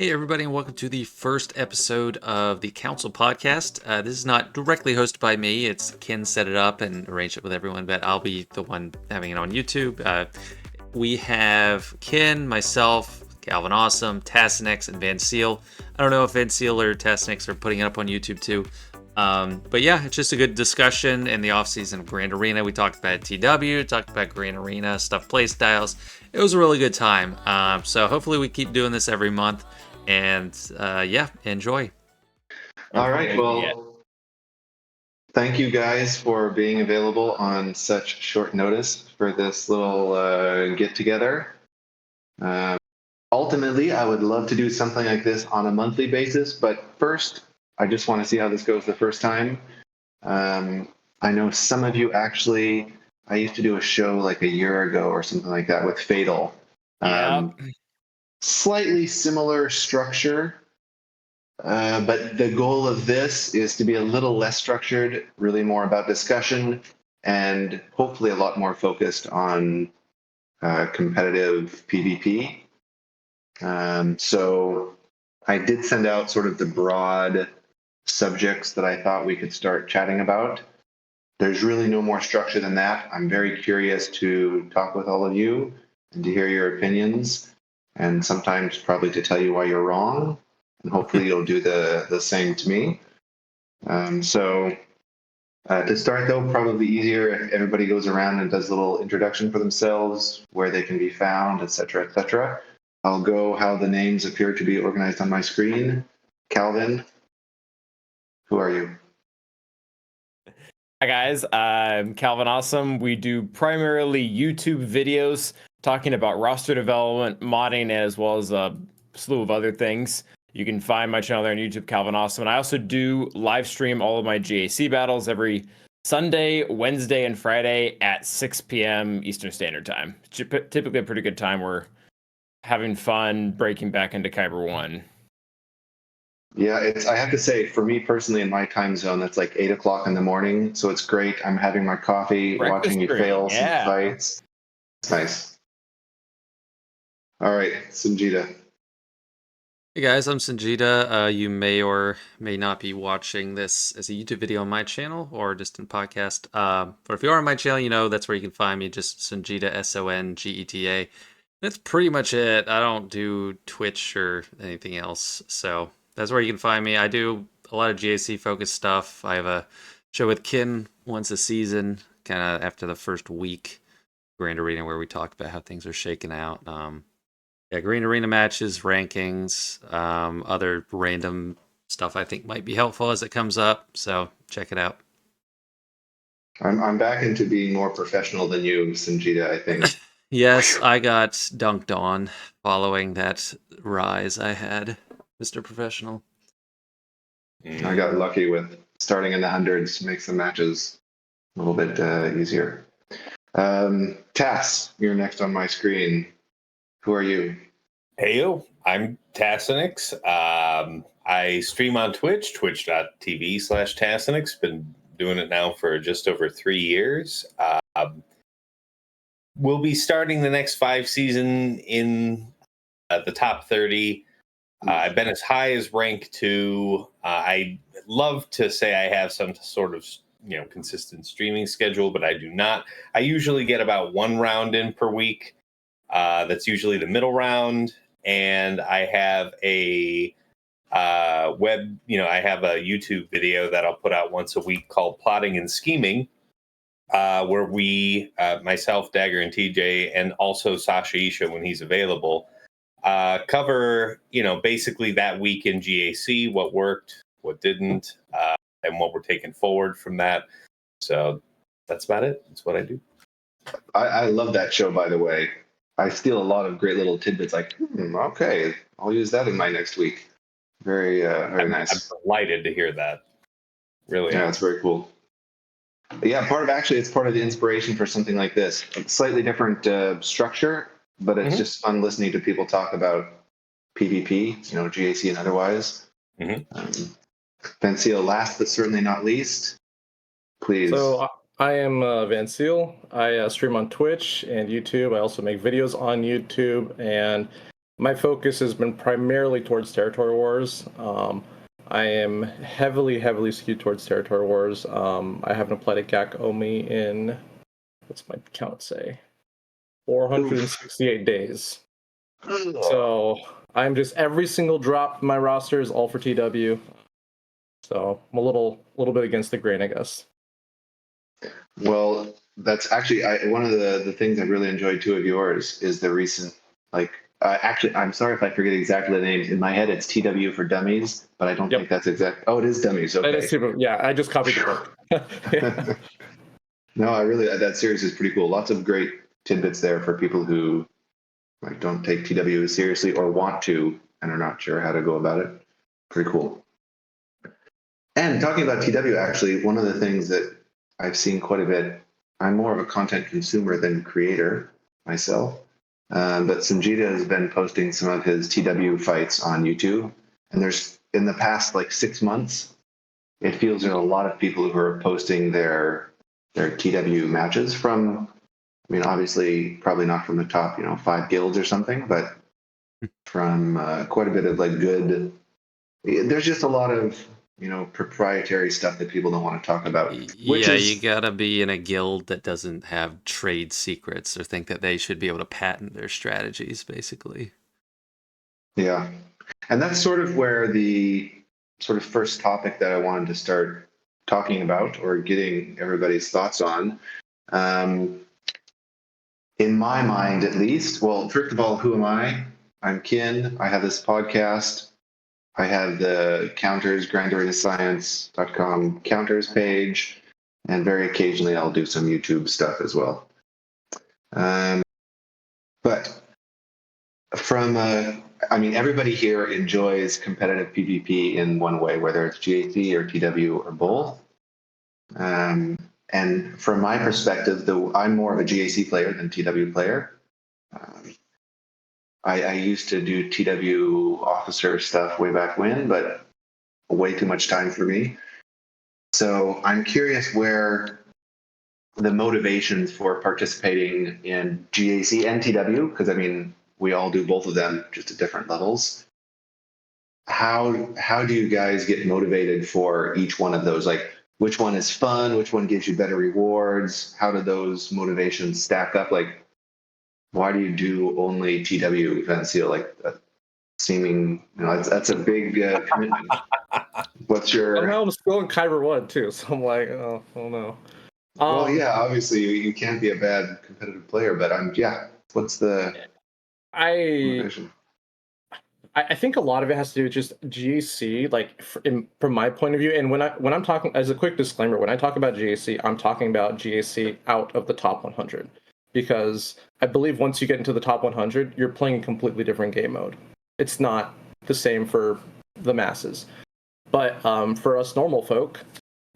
Hey, everybody, and welcome to the first episode of the Council Podcast. This is not directly hosted by me. It's Ken set it up and arranged it with everyone, but I'll be the one having it on YouTube. We have Ken, myself, Calvin Awesome, Tassinix, and Van Seal. I don't know if Van Seal or Tassinix are putting it up on YouTube too. But yeah, it's just a good discussion in the off-season of Grand Arena. We talked about TW, talked about Grand Arena, stuff play styles. It was a really good time. So hopefully we keep doing this every month. And yeah, enjoy. All right. Well, thank you guys for being available on such short notice for this little get together. Ultimately, I would love to do something like this on a monthly basis, but first, I just want to see how this goes the first time. I know some of you actually, I used to do a show like a year ago or something like that with Fatal. Slightly similar structure. But the goal of this is to be a little less structured, really more about discussion, and hopefully a lot more focused on competitive PvP. So I did send out sort of the broad subjects that I thought we could start chatting about. There's really no more structure than that. I'm very curious to talk with all of you and to hear your opinions, and sometimes probably to tell you why you're wrong. And hopefully you'll do the same to me. So to start though, probably easier if everybody goes around and does a little introduction for themselves, where they can be found, etc., etc. I'll go how the names appear to be organized on my screen. Calvin, who are you? Hi guys, I'm Calvin Awesome. We do primarily YouTube videos talking about roster development, modding, as well as a slew of other things. You can find my channel there on YouTube, Calvin Awesome. And I also do live stream all of my GAC battles every Sunday, Wednesday, and Friday at 6 p.m. Eastern Standard Time. Typically a pretty good time. We're having fun breaking back into Kyber 1. Yeah, I have to say, for me personally, in my time zone, that's like 8 o'clock in the morning. So it's great. I'm having my coffee, Breakfast watching you stream, fail some yeah. fights. It's nice. All right, Sanjita. Hey guys, I'm Sanjita. You may or may not be watching this as a YouTube video on my channel or just in podcast. But if you are on my channel, you know that's where you can find me. Just Sanjita, Songeta. That's pretty much it. I don't do Twitch or anything else, so that's where you can find me. I do a lot of GAC focused stuff. I have a show with Kin once a season, kind of after the first week, Grand Arena, where we talk about how things are shaking out. Yeah, Green Arena matches, rankings, other random stuff I think might be helpful as it comes up. So check it out. I'm back into being more professional than you, Sanjita, I think. Yes, I got dunked on following that rise I had, Mr. Professional. I got lucky with starting in the hundreds, makes the matches a little bit easier. Tass, you're next on my screen. Who are you? Heyo, I'm Tassinix. I stream on Twitch, twitch.tv/Tassinix. Been doing it now for just over 3 years. We'll be starting the next 5 season in the top 30. I've been as high as rank 2. I love to say I have some sort of consistent streaming schedule, but I do not. I usually get about 1 round in per week. That's usually the middle round. And I have a I have a YouTube video that I'll put out once a week called Plotting and Scheming, where we, myself, Dagger and TJ, and also Sasha Isha when he's available, cover, basically that week in GAC, what worked, what didn't, and what we're taking forward from that. So that's about it. That's what I do. I love that show, by the way. I steal a lot of great little tidbits like, okay, I'll use that in my next week. Very nice. I'm delighted to hear that. Really. Yeah, it's very cool. Yeah, it's part of the inspiration for something like this. A slightly different structure, but it's just fun listening to people talk about PvP, GAC and otherwise. Van Seal, last but certainly not least, please. So I am Van Seal. I stream on Twitch and YouTube. I also make videos on YouTube, and My focus has been primarily towards territory wars. I am heavily skewed towards territory wars. I haven't applied a GAC OMI in, what's my count say? 468 days. So I'm just, every single drop in my roster is all for TW. So I'm a little bit against the grain, I guess. Well, that's actually one of the things I really enjoyed too of yours is the recent like. Actually, I'm sorry if I forget exactly the names. In my head, it's TW for Dummies, but I don't think Yep. that's exact. Oh, it is Dummies. That Okay. is super. Yeah, I just copied the book. Yeah. No, I really that series is pretty cool. Lots of great tidbits there for people who like don't take TW seriously or want to and are not sure how to go about it. Pretty cool. And talking about TW, actually, one of the things that I've seen quite a bit, I'm more of a content consumer than creator myself. But Sanjita has been posting some of his TW fights on YouTube. And there's, in the past like 6 months, it feels there are a lot of people who are posting their TW matches from, I mean, obviously, probably not from the top, 5 guilds or something, but from quite a bit of like good. There's just a lot of proprietary stuff that people don't want to talk about, which Yeah, you is gotta be in a guild that doesn't have trade secrets or think that they should be able to patent their strategies, basically. yeah, and that's sort of where the sort of first topic that I wanted to start talking about or getting everybody's thoughts on. Um, in my mind, at least, well, first of all, who am I? I'm Kin. I have this podcast. I have the counters, grandarenascience.com counters page, and very occasionally I'll do some YouTube stuff as well. But from, I mean, everybody here enjoys competitive PvP in one way, whether it's GAC or TW or both. And from my perspective, though, I'm more of a GAC player than TW player. Um, I used to do TW officer stuff way back when, but way too much time for me. So I'm curious where the motivations for participating in GAC and TW, because I mean, we all do both of them just at different levels. How do you guys get motivated for each one of those? Like, which one is fun? Which one gives you better rewards? How do those motivations stack up? Like, why do you do only TW events? Like seeming, that's a big commitment. What's your Somehow I'm still in Kyber 1 too, so I'm like, oh no. Well, yeah, obviously you can't be a bad competitive player, but yeah. What's the I motivation? I think a lot of it has to do with just GAC, like from my point of view. And when I'm talking, as a quick disclaimer, when I talk about GAC, I'm talking about GAC out of the top 100, because I believe once you get into the top 100, you're playing a completely different game mode. It's not the same for the masses, but for us normal folk,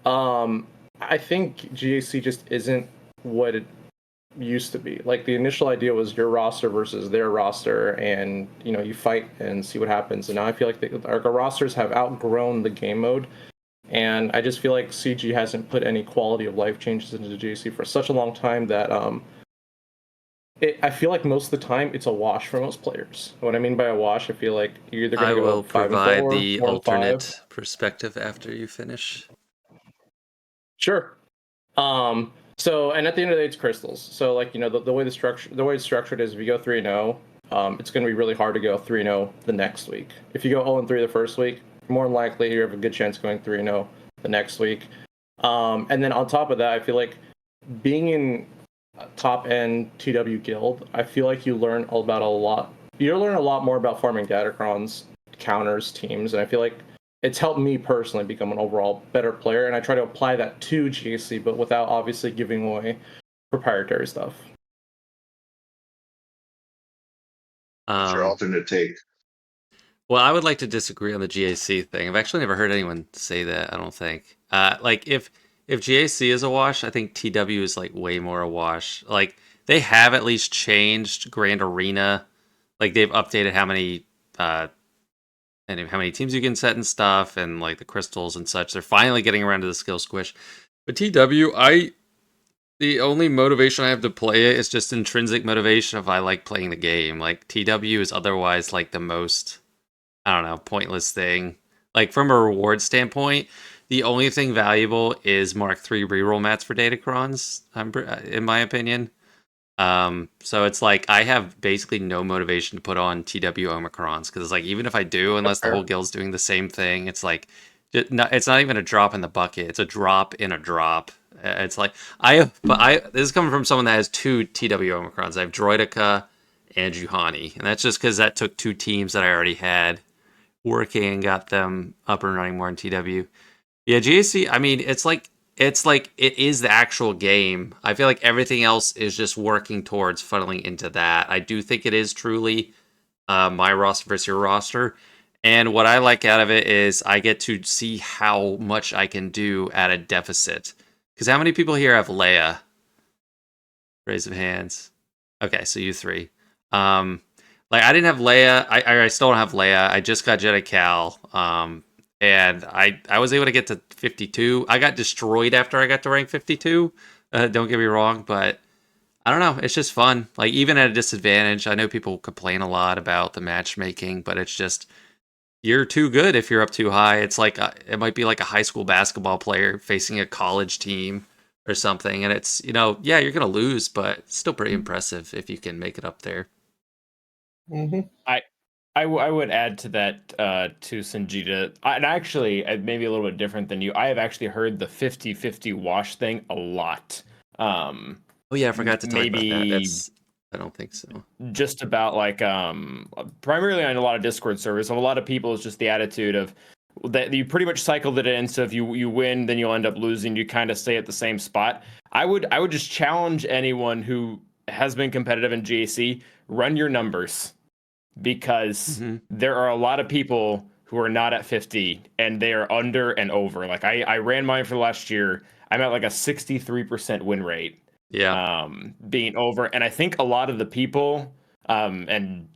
I think GAC just isn't what it used to be. Like, the initial idea was your roster versus their roster, and you fight and see what happens. And now I feel like our rosters have outgrown the game mode, and I just feel like CG hasn't put any quality of life changes into GAC for such a long time that I feel like most of the time it's a wash for most players. What I mean by a wash, I feel like you're either I going to go will 5 and 4, provide the 4 and 5. alternate perspective after you finish. Sure. So, and at the end of the day, it's crystals. So, like, the way the way it's structured is, if you go 3-0, it's going to be really hard to go 3-0 the next week. If you go 0-3 the first week, more than likely you have a good chance of going 3-0 the next week. And then on top of that, I feel like being in top end TW guild, I feel like you learn about a lot. You learn a lot more about farming datacrons, counters, teams, and I feel like it's helped me personally become an overall better player, and I try to apply that to GAC, but without obviously giving away proprietary stuff. What's your Um, alternate take? well, I would like to disagree on the GAC thing. I've actually never heard anyone say that, I don't think. Like, if GAC is a wash, I think TW is like way more a wash. Like, they have at least changed Grand Arena. Like, they've updated how many teams you can set and stuff, and like the crystals and such. They're finally getting around to the skill squish. But TW, The only motivation I have to play it is just intrinsic motivation if I like playing the game. Like TW is otherwise like the most, I don't know, pointless thing. Like from a reward standpoint, the only thing valuable is Mark III reroll mats for Datacrons, in my opinion. So it's like I have basically no motivation to put on TW Omicrons because it's like even if I do, unless the whole guild's doing the same thing, it's like it's not even a drop in the bucket. It's a drop in a drop. It's like this is coming from someone that has two TW Omicrons. I have Droidica and Juhani, and that's just because that took two teams that I already had working and got them up and running more in TW. Yeah, GAC. I mean, it's like it is the actual game. I feel like everything else is just working towards funneling into that. I do think it is truly my roster versus your roster. And what I like out of it is I get to see how much I can do at a deficit. Because how many people here have Leia? Raise of hands. Okay, so you three. Like I didn't have Leia. I still don't have Leia. I just got Jedi Cal. And I was able to get to 52. I got destroyed after I got to rank 52. Don't get me wrong, but I don't know. It's just fun. Like even at a disadvantage, I know people complain a lot about the matchmaking, but it's just you're too good if you're up too high. It's like it might be like a high school basketball player facing a college team or something, and it's yeah, you're gonna lose, but it's still pretty impressive if you can make it up there. Mm-hmm. I would add to that to Sanjita. And actually, maybe a little bit different than you. I have actually heard the 50-50 wash thing a lot. Oh yeah, I forgot to talk about that. Maybe I don't think so. just about like primarily on a lot of Discord servers. A lot of people, it's just the attitude of that you pretty much cycled it in. So if you win, then you'll end up losing. You kind of stay at the same spot. I would just challenge anyone who has been competitive in GAC, run your numbers, because Mm-hmm. there are a lot of people who are not at 50 and they are under and over. Like I ran mine for the last year. I'm at like a 63% win rate, Yeah. being over. And I think a lot of the people, and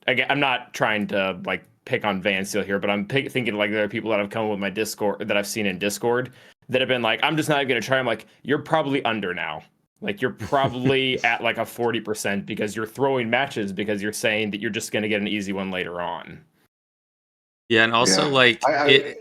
again, I'm not trying to like pick on Van Seal here, but I'm thinking like there are people that have come with my Discord that I've seen in Discord that have been like, I'm just not even going to try. I'm like, you're probably under now. Like you're probably at like a 40% because you're throwing matches because you're saying that you're just going to get an easy one later on. Yeah, and also Yeah. like I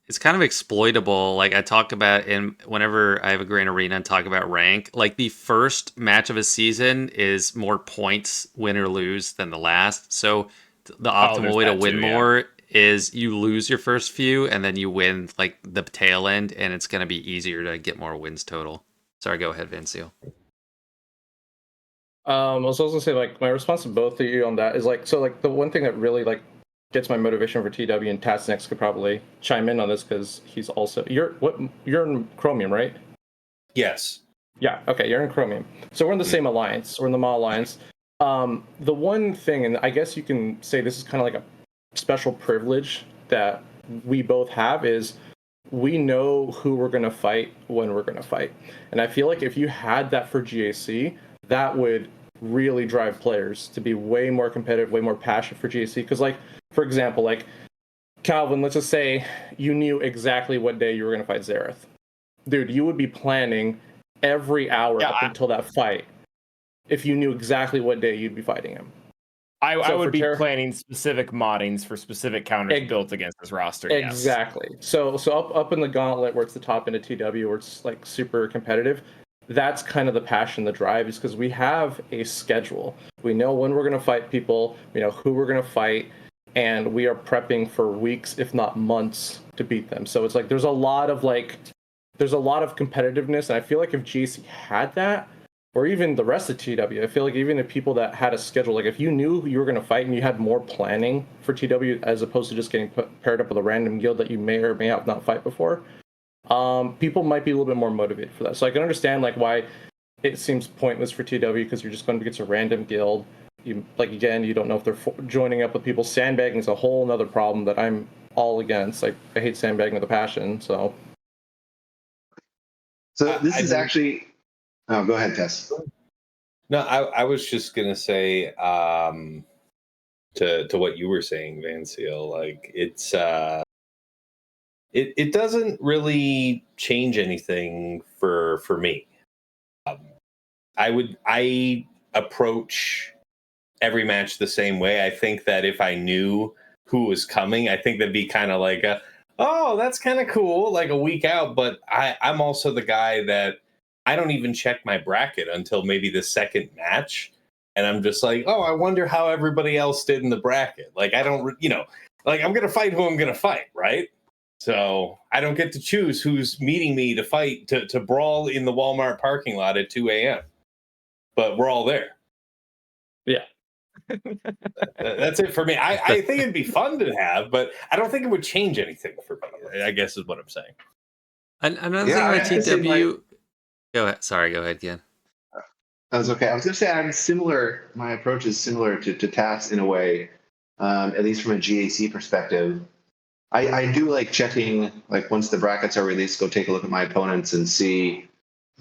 it's kind of exploitable. Like I talk about in whenever I have a Grand Arena and talk about rank, like the first match of a season is more points win or lose than the last. So the Oh, optimal there's way to that win too, yeah. more is you lose your first few and then you win like the tail end, and it's going to be easier to get more wins total. Sorry, go ahead, Van Seal. I was also gonna say like my response to both of you on that is like so like the one thing that really like gets my motivation for TW, and Tats next could probably chime in on this because he's also you're in Chromium, right? Yes. Yeah, okay, you're in Chromium. So we're in the same alliance. We're in the Ma Alliance. The one thing, and I guess you can say this is kind of like a special privilege that we both have, is we know who we're going to fight when we're going to fight. And I feel like if you had that for GAC, that would really drive players to be way more competitive, way more passionate for GAC. Because, like, for example, like Calvin, let's just say you knew exactly what day you were going to fight Zareth. Dude, you would be planning every hour Yeah, up until that fight if you knew exactly what day you'd be fighting him. I So would for be Terra, planning specific moddings for specific counters built against this roster. Yes. exactly. So up in the gauntlet where it's the top end of TW where it's like super competitive, that's kind of the passion, the drive, is because we have a schedule. We know when we're going to fight people, we know who we're going to fight, and we are prepping for weeks, if not months, to beat them. So it's like there's a lot of competitiveness, and I feel like if GC had that, or even the rest of TW, I feel like even if people that had a schedule, like if you knew who you were going to fight and you had more planning for TW as opposed to just getting paired up with a random guild that you may or may have not fight before, people might be a little bit more motivated for that. So I can understand like why it seems pointless for TW because you're just going to get a random guild. You like again, you don't know if they're joining up with people. Sandbagging is a whole other problem that I'm all against. Like I hate sandbagging with a passion. So this is actually. Oh, go ahead, Tess. No, I was just gonna say to what you were saying, Van Seal. Like it's it doesn't really change anything for me. I approach every match the same way. I think that if I knew who was coming, I think that'd be kind of like oh, that's kind of cool, like a week out. But I'm also the guy that I don't even check my bracket until maybe the second match. And I'm just like, oh, I wonder how everybody else did in the bracket. Like, I don't, like I'm going to fight who I'm going to fight, right? So I don't get to choose who's meeting me to fight, to brawl in the Walmart parking lot at 2 a.m. But we're all there. Yeah. That's it for me. I think it'd be fun to have, but I don't think it would change anything for me, I guess is what I'm saying. Another Yeah, thing I about see TW. Go ahead. Sorry, go ahead, Ken. That's okay. I was going to say I'm similar. My approach is similar to TAS in a way, at least from a GAC perspective. I do like checking, like once the brackets are released, go take a look at my opponents and see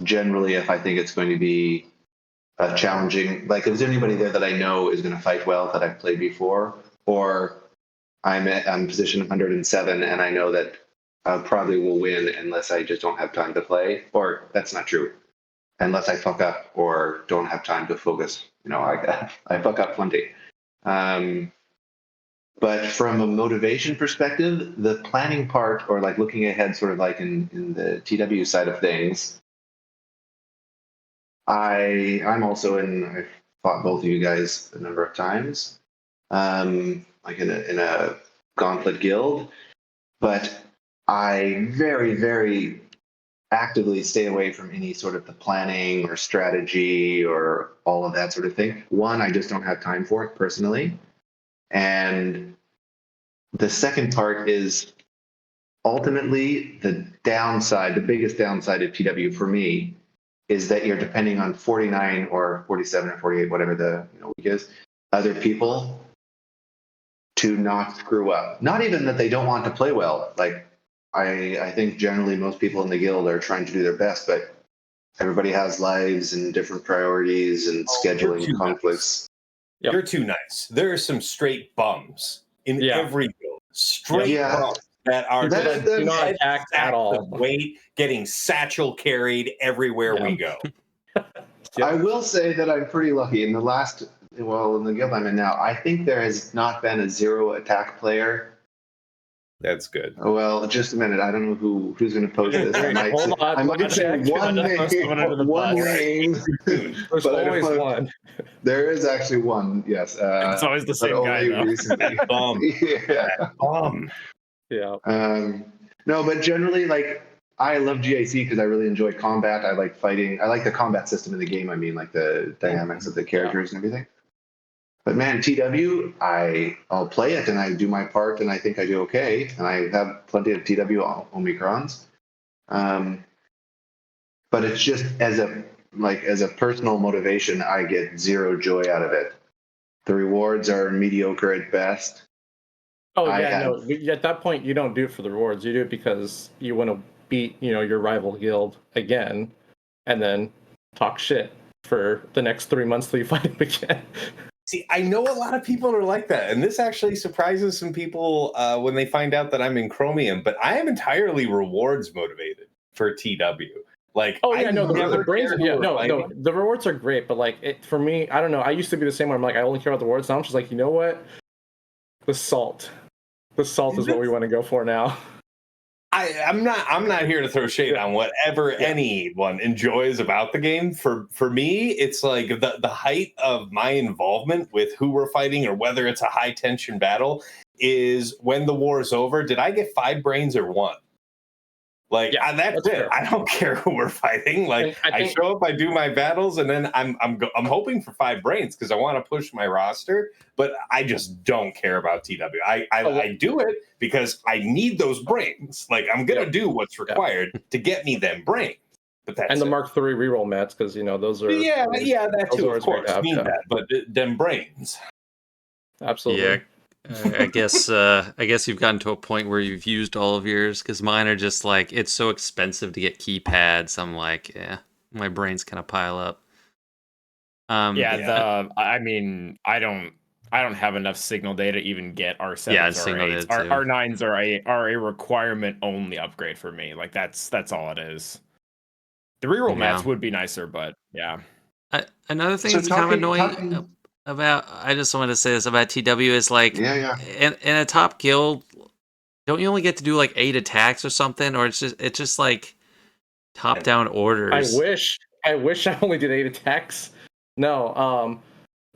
generally if I think it's going to be challenging. Like, if there's anybody there that I know is going to fight well that I've played before, or I'm position 107 and I know that I probably will win unless I just don't have time to play, or that's not true. Unless I fuck up or don't have time to focus, I fuck up plenty. But from a motivation perspective, the planning part, or like looking ahead, sort of like in the TW side of things, I'm also I've fought both of you guys a number of times, like in a gauntlet guild, but I very, very actively stay away from any sort of the planning or strategy or all of that sort of thing. One, I just don't have time for it personally. And the second part is ultimately the downside, the biggest downside of TW for me is that you're depending on 49 or 47 or 48, whatever the week is, other people to not screw up. Not even that they don't want to play well. Like, I think generally most people in the guild are trying to do their best, but everybody has lives and different priorities and scheduling conflicts. Nice. Yep. You're too nice. There are some straight bums in every guild. Straight bums that are do not act at all. Weight, getting satchel carried everywhere we go. I will say that I'm pretty lucky. In the guild I'm in now, I think there has not been a zero attack player. That's good. Well, just a minute. I don't know who's going to post this. I might say one name. There's always one. There is actually one. Yes. It's always the same guy, though. Recently. Yeah. No, but generally, like, I love GAC because I really enjoy combat. I like fighting. I like the combat system in the game. I mean, like the dynamics of the characters and everything. But man, TW, I'll play it and I do my part and I think I do okay. And I have plenty of TW Omicrons. But it's just as a personal motivation, I get zero joy out of it. The rewards are mediocre at best. Oh yeah, no. At that point, you don't do it for the rewards. You do it because you want to beat, your rival guild again, and then talk shit for the next 3 months till you fight him again. See, I know a lot of people are like that, and this actually surprises some people when they find out that I'm in Chromium. But I am entirely rewards motivated for TW. Like, the brains. No, the rewards are great, but like for me, I don't know. I used to be the same way. I'm like, I only care about the rewards. Now I'm just like, you know what? The salt is what we want to go for now. I'm not here to throw shade on whatever anyone enjoys about the game. For me, it's like the height of my involvement with who we're fighting or whether it's a high tension battle is when the war is over. Did I get 5 brains or 1? Like, that's it. Fair. I don't care who we're fighting. Like, I show up, I do my battles, and then I'm hoping for 5 brains because I want to push my roster. But I just don't care about TW. I do it because I need those brains. Like, I'm gonna do what's required to get me them brains. But that's the Mark III reroll mats because those are that too. Of course, need that. But them brains. Absolutely. Yeah. I guess you've gotten to a point where you've used all of yours because mine are just like it's so expensive to get keypads. I'm like, my brains kind of pile up. I mean, I don't have enough signal data to even get R7s or R8s. R9s are a requirement only upgrade for me. Like that's all it is. The reroll mats would be nicer, but yeah. Another thing So that's kind of annoying talking, about, I just wanted to say this about TW is like, yeah, yeah. in a top guild, don't you only get to do like 8 attacks or something, or it's just like top down I orders? wish. I wish I only did 8 attacks. No,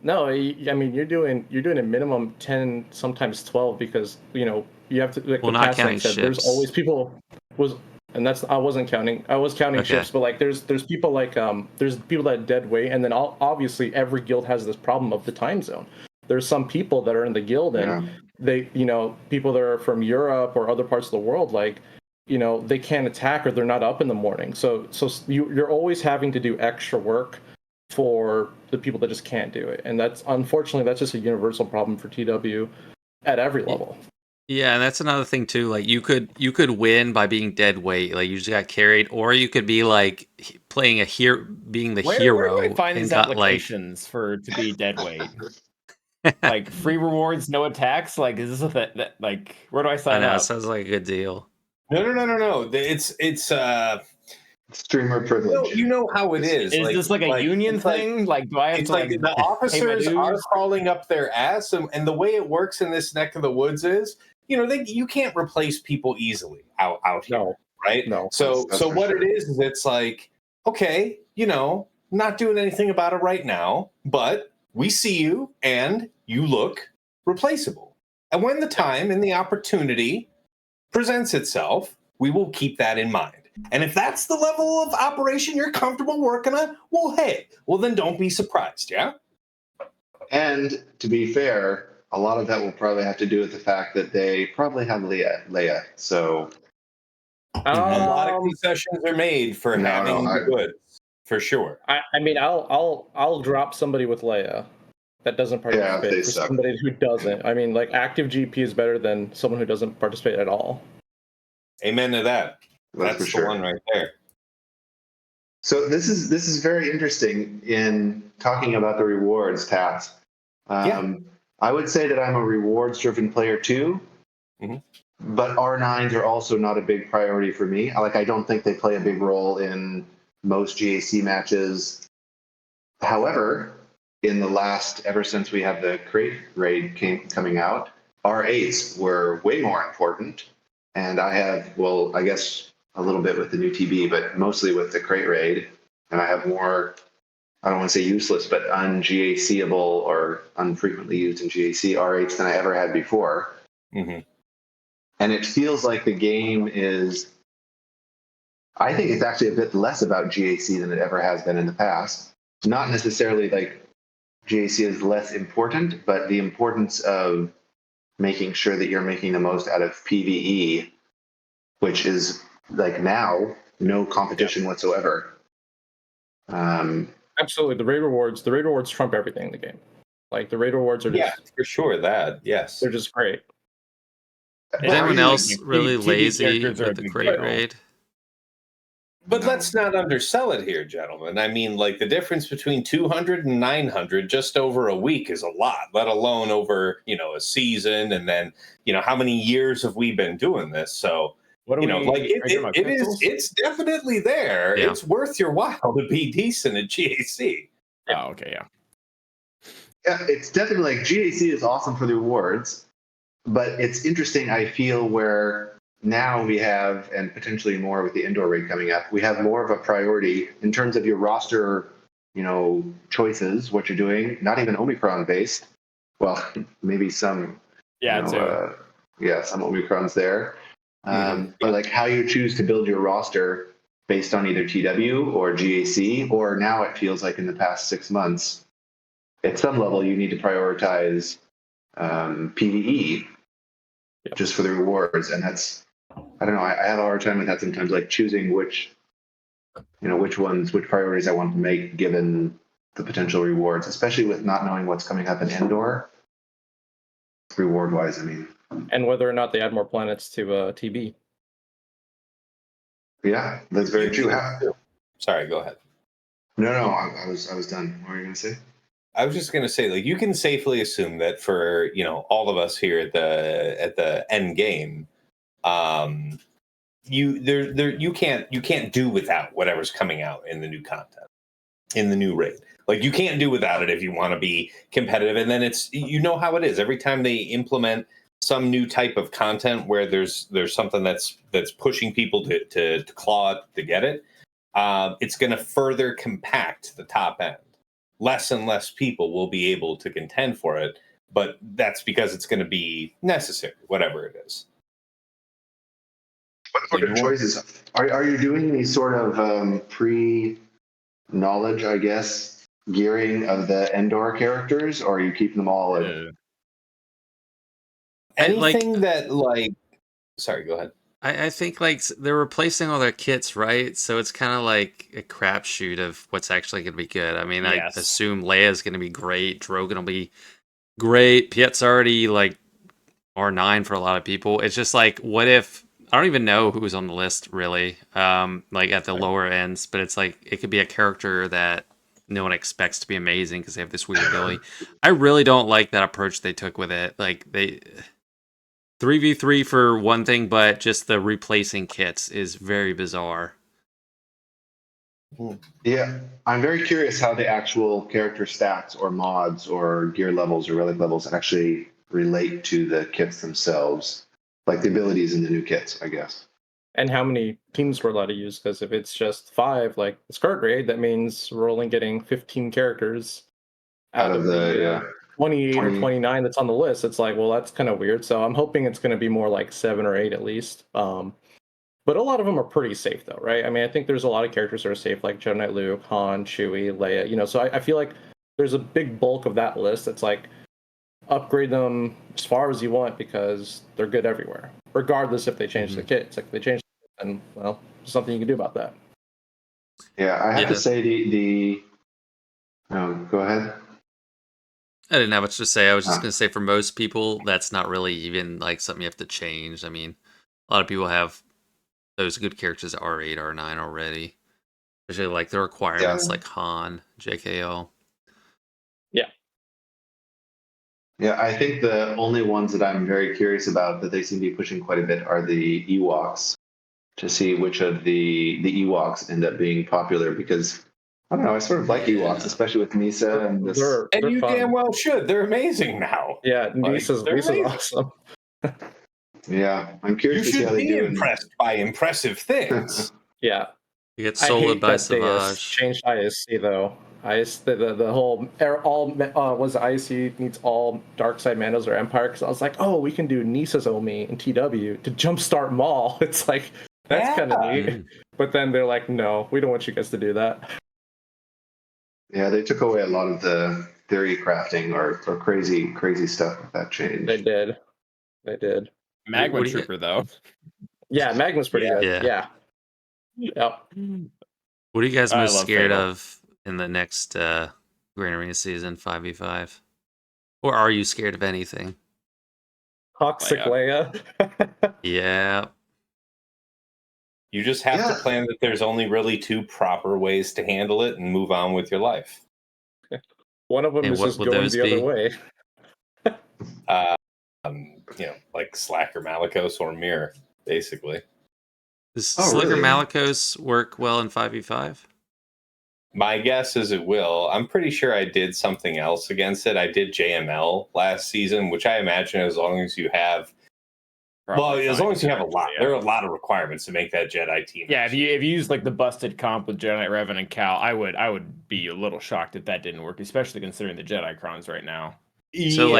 no. I mean, you're doing a minimum 10, sometimes 12, because you have to, like Well, the not past thing counting said. There's always ships. people was, and that's I wasn't counting. I was counting Okay. ships, but like there's people like there's people that dead weight, and then obviously every guild has this problem of the time zone. There's some people that are in the guild, and Yeah. they people that are from Europe or other parts of the world, like they can't attack, or they're not up in the morning. So you're always having to do extra work for the people that just can't do it, and that's unfortunately that's just a universal problem for TW at every Y- level. Yeah, and that's another thing too. Like you could win by being dead weight, like you just got carried, or you could be like playing a hero, being the Where do I hero, find and these got like. applications for to be dead weight? Like free rewards, no attacks. Like, is this like where do I I sign know it up? sounds like a good deal. No. It's Streamer privilege. you know how it is. Is this like a union it's like thing? Like, do I have it's to like like the pay my officers are dues? crawling up their ass, and the way it works in this neck of the woods is, you can't replace people easily out here, No, right? no. That's So for what it sure. is it's like, okay, not doing anything about it right now, but we see you and you look replaceable. And when the time and the opportunity presents itself, we will keep that in mind. And if that's the level of operation you're comfortable working on, well, hey, well, then don't be surprised, yeah? And to be fair, a lot of that will probably have to do with the fact that they probably have Leia. So A Hmm. lot of concessions are made for no, no, having the goods, for sure. I mean, I'll drop somebody with Leia that doesn't yeah, if they participate for suck. somebody who doesn't. I mean, like active GP is better than someone who doesn't participate at all. Amen to that. That's for That's the one sure. right there. So this is very interesting in talking about the rewards, Tats. Yeah. I would say that I'm a rewards-driven player too, Mhm. but R9s are also not a big priority for me. Like I don't think they play a big role in most GAC matches. However, in the last, ever since we have the crate raid coming out, R8s were way more important. And I have, well, I guess a little bit with the new TB, but mostly with the crate raid. And I have more, I don't want to say useless, but un-GACable or unfrequently used in GAC R8s than I ever had before. hmm And it feels like the game is, I think it's actually a bit less about GAC than it ever has been in the past. Not necessarily like GAC is less important, but the importance of making sure that you're making the most out of PvE, which is like now no Yeah. competition whatsoever. Um, Absolutely, the raid rewards trump everything in the game. Like the raid rewards are Yeah, just for sure. That, yes. they're just great. Is but are anyone you? else Like really TV lazy characters are a with the big crate deal. raid? But No. let's not undersell it here, gentlemen. I mean, like the difference between 200 and 900 just over a week is a lot, let alone over, a season. And then, how many years have we been doing this? So, What are like we? Are you talking about it's definitely there. Yeah. It's worth your while to be decent at GAC. Oh, okay, yeah. Yeah, it's definitely like GAC is awesome for the rewards, but it's interesting. I feel where now we have, and potentially more with the indoor raid coming up, we have more of a priority in terms of your roster, choices, what you're doing. Not even Omicron based. Well, maybe some, you Yeah, know, too. some Omicrons there. Mhm. But like how you choose to build your roster based on either TW or GAC, or now it feels like in the past 6 months, at some level you need to prioritize PvE Yep. just for the rewards, and that's, I don't know. I have a hard time with that sometimes, like choosing which priorities I want to make given the potential rewards, especially with not knowing what's coming up in indoor reward wise. I mean, And whether or not they add more planets to TB. yeah, that's very You true. can. Sorry, go ahead. No, I was done. What were you gonna say? I was just going to say, like, you can safely assume that for all of us here at the end game, you can't do without whatever's coming out in the new content, in the new raid. Like, you can't do without it if you want to be competitive. And then it's, you know how it is. Every time they implement some new type of content where there's something that's pushing people to claw it to get it, it's going to further compact the top end. Less and less people will be able to contend for it, but that's because it's going to be necessary, whatever it is. What are choices? Are you doing any sort of pre-knowledge, I guess, gearing of the Endor characters, or are you keeping them all? Anything that, like, sorry, go ahead. I think like they're replacing all their kits, right? So it's kind of like a crapshoot of what's actually going to be good. I mean, Yes. I assume Leia's going to be great. Drogon will be great. Piet's already like R9 for a lot of people. It's just like, what if I don't even know who's on the list really, like at the lower ends, but it's like it could be a character that no one expects to be amazing because they have this weird ability. I really don't like that approach they took with it. Like they 3v3 for one thing, but just the replacing kits is very bizarre. Yeah, I'm very curious how the actual character stats or mods or gear levels or relic levels actually relate to the kits themselves, like the abilities in the new kits, I guess. And how many teams we're allowed to use, because if it's just 5, like this card raid, that means we're only getting 15 characters out of the 28 or 29 that's on the list. It's like, well, that's kind of weird. So I'm hoping it's going to be more like 7 or 8 at least. But a lot of them are pretty safe, though, right? I mean, I think there's a lot of characters that are safe, like Jedi Knight Luke, Han, Chewie, Leia. You know, so I feel like there's a big bulk of that list that's like, upgrade them as far as you want because they're good everywhere, regardless if they change the kit. It's like if they change it, and well, there's something you can do about that. Yeah, I have to say the oh, go ahead. I didn't have much to say. I was just going to say for most people, that's not really even like something you have to change. I mean, a lot of people have those good characters at R8, R9 already. Especially like the requirements like Han, JKL. Yeah. Yeah, I think the only ones that I'm very curious about that they seem to be pushing quite a bit are the Ewoks, to see which of the Ewoks end up being popular, because I don't know, I sort of like Ewoks, especially with Misa and this. They're And you fun. damn well should. They're amazing now. Yeah, Misa's amazing. awesome. Yeah, I'm curious You to see how should they be do. impressed by impressive things. Yeah. You get I soloed hate by that they Savage. changed ISC though. The whole was ISC needs all dark side Mandos or Empire, because I was like, oh, we can do Nisa's Omi and TW to jumpstart Maul. It's like that's kind of neat. But then they're like, no, we don't want you guys to do that. Yeah, they took away a lot of the theory crafting or crazy stuff with that change. They did. Magma Trooper though. Yeah, Magma's pretty good. Yeah. Yep. What are you guys I most love scared Fatal. of in the next Grand Arena season 5v5? Or are you scared of anything? Toxic Leia. Yeah. You just have to plan that there's only really 2 proper ways to handle it and move on with your life. One of them is just going the other way. You know, like Slacker Malicos or Mirror, basically. Does Slicker really? Malicos work well in 5v5? My guess is it will. I'm pretty sure I did something else against it. I did JML last season, which I imagine as long as you have as long as you have a lot. There are a lot of requirements to make that Jedi team. Yeah, if you use like the busted comp with Jedi Knight Revan and Cal, I would be a little shocked if that didn't work, especially considering the Jedi Crons right now. So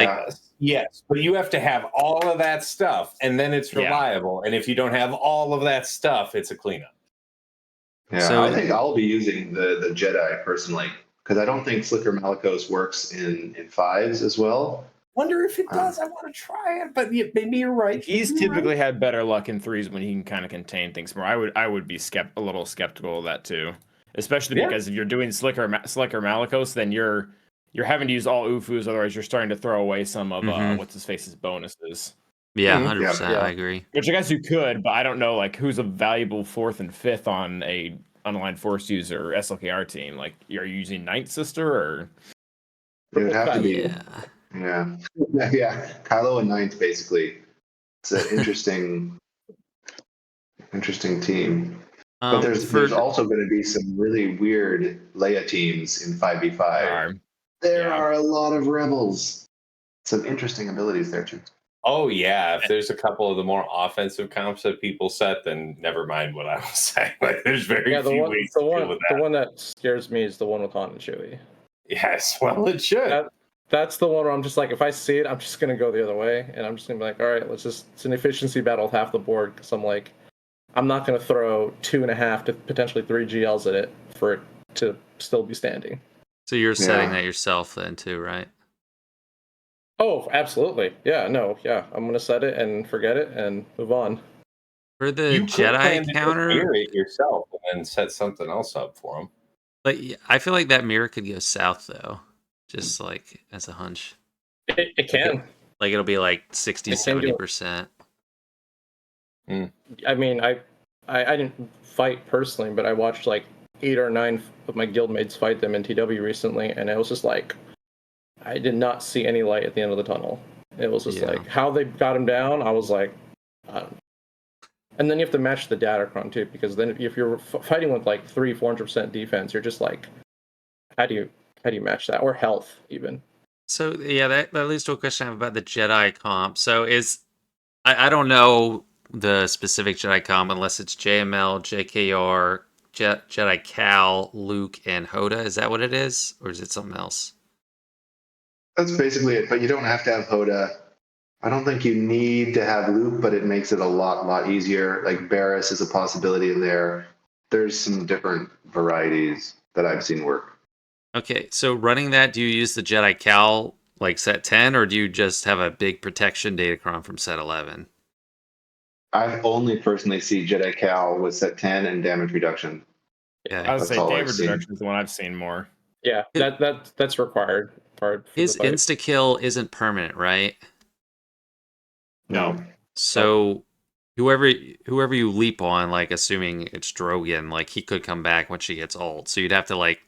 Yes, but you have to have all of that stuff, and then it's reliable. And if you don't have all of that stuff, it's a cleanup. Yeah, so, I think I'll be using the Jedi personally, because I don't think Slicker Malicos works in 5s as well. Wonder if it does. I want to try it, but maybe you're right. He's typically had better luck in 3s when he can kind of contain things more. I would be a little skeptical of that too, especially because if you're doing Slicker Malicos, then you're having to use all UFUs, otherwise you're starting to throw away some of what's his face's bonuses. Yeah, 100%. I agree. Which I guess you could, but I don't know like who's a valuable 4th and 5th on a unaligned Force user SLKR team. Like, are you using Ninth Sister or? It would have to be. Yeah. Kylo and Ninth, basically. It's an interesting team. But there's For also going to be some really weird Leia teams in 5v5. There Yeah. are a lot of rebels. Some interesting abilities there too. Oh yeah, if there's a couple of the more offensive comps that people set, then never mind what I was saying. Like, there's very Yeah, the few one, ways the to deal one, with the that. one that scares me is the one with Han and Chewie. Yes, well, it should. That's the one where I'm just like, if I see it, I'm just gonna go the other way, and I'm just gonna be like, all right, it's an efficiency battle with half the board, because I'm like, I'm not gonna throw 2.5 to potentially 3 GLs at it for it to still be standing. so you're setting Yeah. that yourself then too, right? Oh, absolutely. Yeah, no, yeah. I'm gonna set it and forget it and move on. For the You could Jedi plan to just counter, mirror it yourself and then set something else up for them. like I feel like that mirror could go south though, just like as a hunch. It Like can. it'll be like 60, It can do it. 70%. I mean, I didn't fight personally, but I watched like 8 or 9 of my guildmates fight them in TW recently, and it was just like I did not see any light at the end of the tunnel. It was just Yeah. like how they got him down. I was like, I don't know. And then you have to match the datacron too, because then if you're fighting with like 400% defense, you're just like, how do you match that, or health even? So yeah, that leads to a question I have about the Jedi comp. So I don't know the specific Jedi comp unless it's JML, JKR, Jedi Cal, Luke, and Hoda. Is that what it is, or is it something else? That's basically it. But you don't have to have Hoda. I don't think you need to have Luke, but it makes it a lot easier. Like Barris is a possibility in there. There's some different varieties that I've seen work. Okay, so running that, do you use the Jedi Cal like set 10, or do you just have a big protection datacron from set 11? I've only personally seen Jedi Cal with set 10 and damage reduction. Okay. I would That's say all I've damage seen. reduction is the one I've seen more. Yeah, that's required part for the His fight. insta kill isn't permanent, right? No. So whoever you leap on, like assuming it's Drogon, like he could come back when she gets ult. So you'd have to like,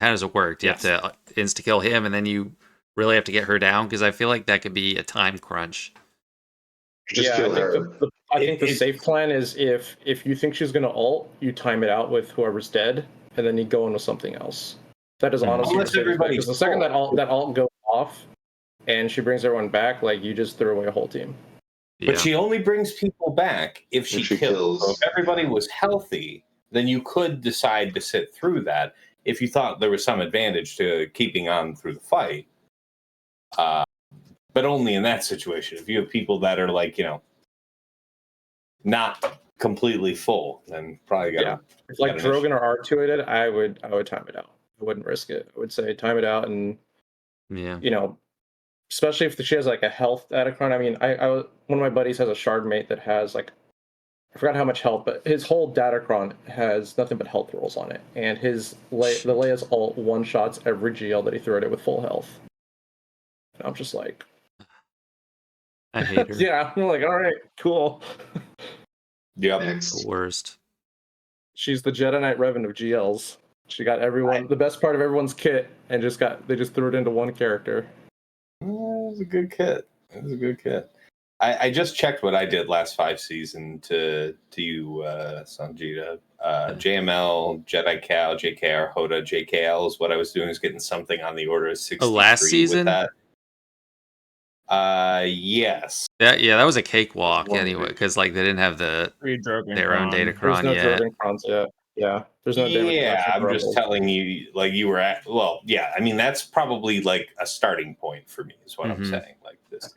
how does it work? Do you Yes. have to insta kill him and then you really have to get her down? Because I feel like that could be a time crunch. Just Yeah, kill I think her. I think the safe plan is if you think she's gonna ult, you time it out with whoever's dead, and then you go in with something else. That is honestly the Unless safest bet, everybody's because the second full. that ult goes off, and she brings everyone back, like you just threw away a whole team. Yeah. But she only brings people back if she kills. So if everybody was healthy, then you could decide to sit through that if you thought there was some advantage to keeping on through the fight. But only in that situation. If you have people that are like, not completely full, then probably got Yeah, if like Drogon or R2-ated, I would time it out. I wouldn't risk it. I would say time it out, and Yeah. especially if she has like a health datacron. I mean, one of my buddies has a shard mate that has like, I forgot how much health, but his whole datacron has nothing but health rolls on it, and the Leia's ult one shots every GL that he threw at it with full health. And I'm just like, I hate her. yeah, I'm like, all right, cool. Yep. The worst. She's the Jedi Knight Revan of GLs. She got the best part of everyone's kit, and they just threw it into one character. It was a good kit. It was a good kit. I just checked what I did last 5 season to you, Sanjita. JML, Jedi Cal, JKR, Hoda, JKL is what I was doing. Is getting something on the order of 63 last season? with that. Yes. That was a cakewalk anyway, because like they didn't have their own There's datacron no yet. Drogon crons yet. Yeah, there's no damage reduction. I'm just telling you, like you were at. Well, yeah. I mean, that's probably like a starting point for me. Is what I'm saying. Like this.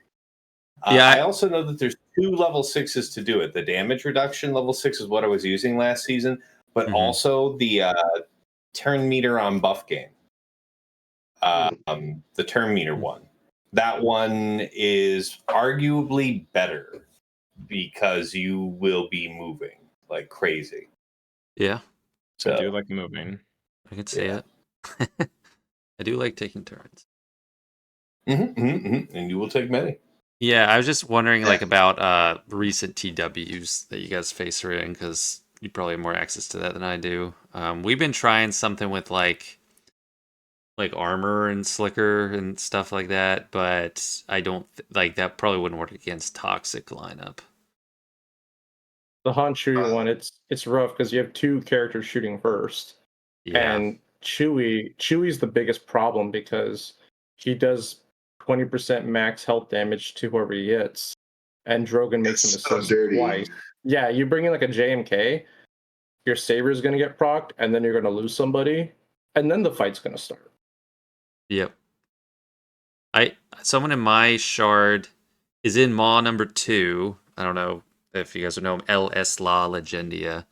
Yeah. I also know that there's 2 level 6s to do it. The damage reduction level 6 is what I was using last season, but also the turn meter on buff game. The turn meter one. That one is arguably better because you will be moving like crazy. Yeah. So I do like moving. I can see it. I do like taking turns. And you will take many. Yeah, I was just wondering like about recent TWs that you guys face are in, because you probably have more access to that than I do. We've been trying something with like armor and slicker and stuff like that, but I don't like that probably wouldn't work against toxic lineup. The Han Chewie one, it's rough because you have two characters shooting first, Yeah. and Chewie's the biggest problem because he does 20% max health damage to whoever he hits, and Drogon makes him It's so assist dirty. twice. Yeah, you bring in like a JMK, your saber's gonna get procced, and then you're gonna lose somebody, and then the fight's gonna start. Yep. Someone in my shard is in Maw number 2. I don't know if you guys know him, LS La Legendia.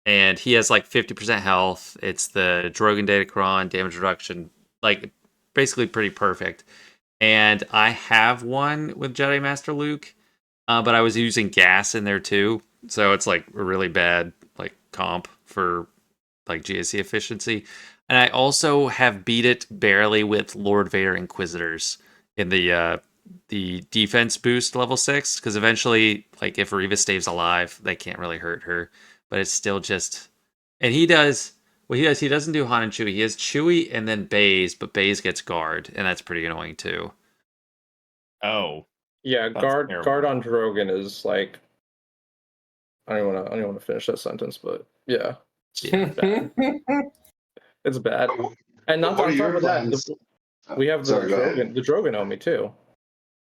And he has like 50% health. It's the Drogon Datacron, damage reduction, like basically pretty perfect. And I have one with Jedi Master Luke, but I was using gas in there too. So it's like a really bad like comp for like GSC efficiency. And I also have beat it barely with Lord Vader Inquisitors in the defense boost level 6, because eventually, like, if Reva stays alive, they can't really hurt her. But it's still just, and he does what he does. He doesn't do Han and Chewie. He has Chewie and then Baze, but Baze gets guard, and that's pretty annoying too. Oh, Yeah, that's guard terrible. on Drogon is like I don't want to finish that sentence, but yeah, Yeah. bad. It's bad. And not What are on top your of that, plans? we have Sorry, go ahead. The Drogon Omi too.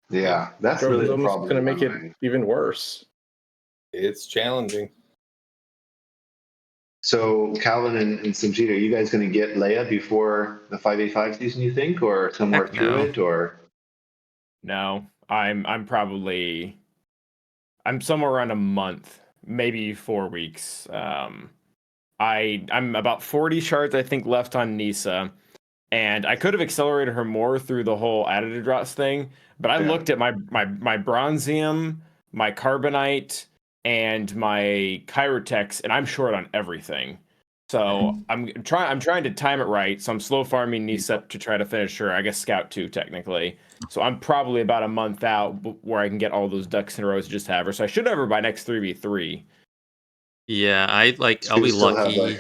Yeah, that's really Drogon the Omi is problem gonna in my make it mind. even worse. It's challenging. So, Calvin and Sanjit, are you guys going to get Leia before the 585 season, you think, or somewhere Heck through no. it, or? No, I'm probably I'm somewhere around a month, maybe 4 weeks. I'm about 40 shards I think left on Nisa, and I could have accelerated her more through the whole attitude drops thing, but I Yeah. looked at my bronzium, my carbonite, and my Kyrotex, and I'm short on everything. So I'm trying to time it right. So I'm slow farming Nisa to try to finish her, I guess Scout 2 technically. So I'm probably about a month out where I can get all those ducks in a row to just have her. So I should have her by next 3v3. Yeah, So I'll you be still have like, lucky.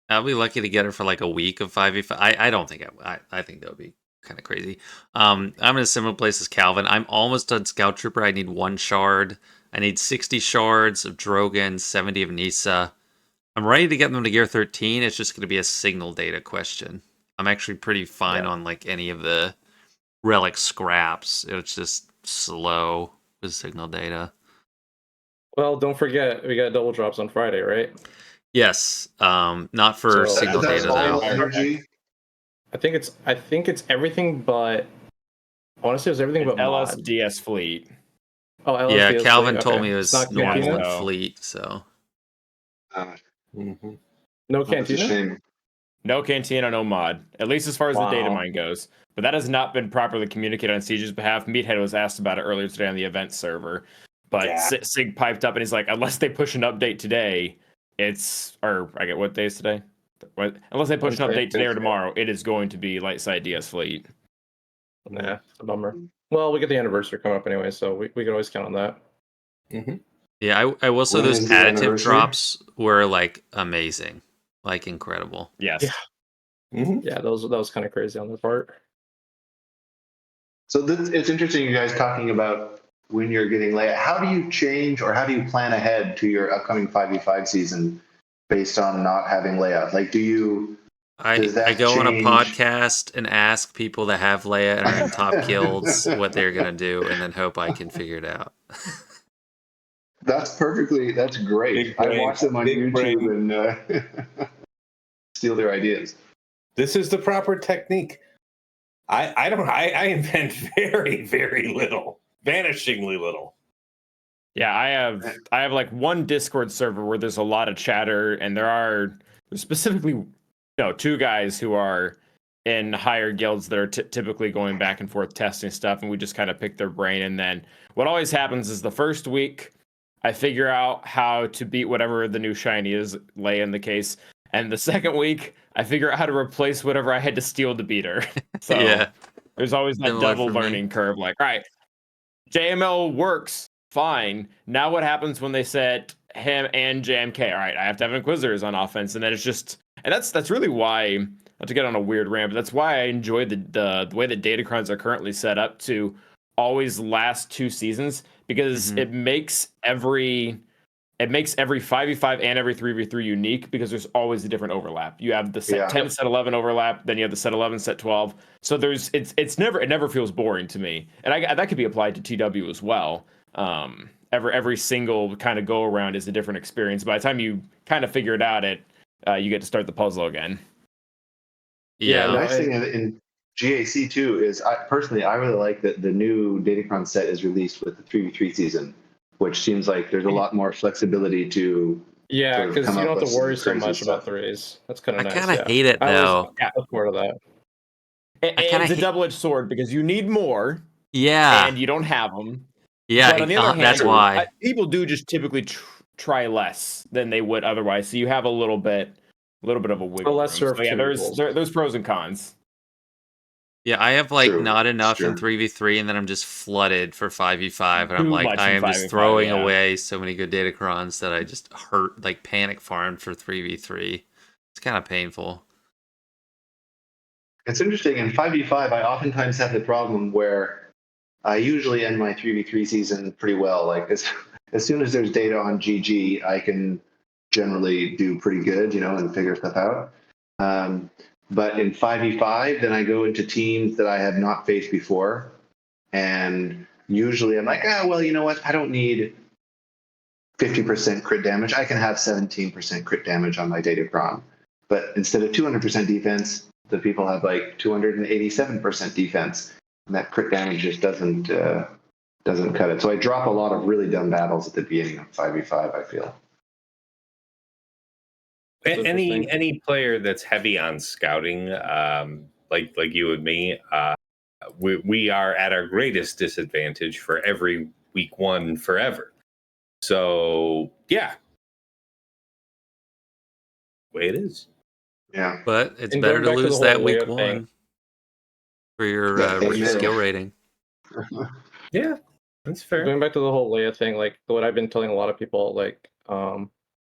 I'll be lucky to get her for like a week of 5v5. I don't think I think that would be kind of crazy. I'm in a similar place as Calvin. I'm almost done Scout Trooper. I need 1 shard. I need 60 shards of Drogon, 70 of Nisa. I'm ready to get them to gear 13. It's just going to be a signal data question. I'm actually pretty fine Yeah. on like any of the relic scraps. It's just slow with signal data. Well, don't forget we got double drops on Friday, right? Yes, not for So signal that's data though. all energy. I think it's everything but I want to say it was everything It's but mod. LSDS fleet. Oh, Yeah, LSD is fleet. Calvin told Okay, me it it's was not Yeah, normal Cantina. and so fleet, so Mhm. No That's a Cantina. shame. no Cantina, no mod, at least as far as the data Wow. mine goes. But that has not been properly communicated on Siege's behalf. Meathead was asked about it earlier today on the event server. But Yeah. Sig piped up and he's like, unless they push an update today, or I get what day is today? Unless they push an Wednesday. update today or tomorrow, it is going to be light side DS fleet. Nah, it's a bummer. Well, we get the anniversary coming up anyway, so we can always count on that. yeah, I will say When those is the additive anniversary? drops were like amazing, like incredible. Yes. Yeah. Mhm. Yeah, that was kind of crazy on their part. So it's interesting, you guys talking about when you're getting Leia. How do you change or how do you plan ahead to your upcoming 5v5 season based on not having Leia? Like, does I that go on a change? podcast and ask people that have Leia and are in top guilds what they're gonna do, and then hope I can figure it out. That's great. Big I brain. watch them on Big YouTube brain. and steal their ideas. This is the proper technique. I invent very, very little. Vanishingly little. Yeah, I have like one Discord server where there's a lot of chatter, and there's specifically two guys who are in higher guilds that are typically going back and forth testing stuff, and we just kind of pick their brain. And then what always happens is the first week I figure out how to beat whatever the new shiny is, Leia in the case, and the second week I figure out how to replace whatever I had to steal to beat her. So Yeah, there's always that similar double for me. learning curve. Like, all right, JML works fine. Now what happens when they set him and JMK? All right, I have to have Inquisitors on offense, and then it's just, and that's really why. Not to get on a weird rant, but that's why I enjoy the way that Datacrons are currently set up to always last 2 seasons, because Mhm. it makes every it makes every 5v5 and every 3v3 unique because there's always a different overlap. You have the set Yeah. 10, set 11 overlap, then you have the set 11, set 12. So it never feels boring to me, and that could be applied to TW as well. Every single kind of go around is a different experience. By the time you kind of figure it out, you get to start the puzzle again. The Yeah. nice thing in GAC too is I really like that the new Datacron set is released with the 3v3 season, which seems like there's a lot more flexibility to Yeah, sort of because come you up don't have with to some worry so crazy much about stuff. threes. That's kind I of nice. kind of Yeah. hate it I always though. look forward to that. And kinda it's a hate- double-edged sword because you need more, Yeah. and you don't have them. Yeah. But on the other hand, That's why. people do just typically try less than they would otherwise. So you have a little bit of a wiggle room. lesser of So yeah, two evils. there's pros and cons. Yeah, I have like True, not enough in true. 3v3, and then I'm just flooded for 5v5, and I'm Too like, much I in am just 5v5, throwing yeah. away so many good datacrons that I just like panic farmed for 3v3. It's kind of painful. It's interesting. In 5v5, I oftentimes have the problem where I usually end my 3v3 season pretty well. Like as soon as there's data on GG, I can generally do pretty good, and figure stuff out. But in 5v5, then I go into teams that I have not faced before. And usually I'm like, well, you know what? I don't need 50% crit damage. I can have 17% crit damage on my Datacron. But instead of 200% defense, the people have like 287% defense. And that crit damage just doesn't cut it. So I drop a lot of really dumb battles at the beginning of 5v5, I feel. Any player that's heavy on scouting, like you and me, we are at our greatest disadvantage for every week one forever. So yeah, way it is. Yeah. But it's And better going to back to the lose whole that week Leia thing. one for your Amen. skill rating. Yeah, that's fair. Going back to the whole Leia thing, like what I've been telling a lot of people, like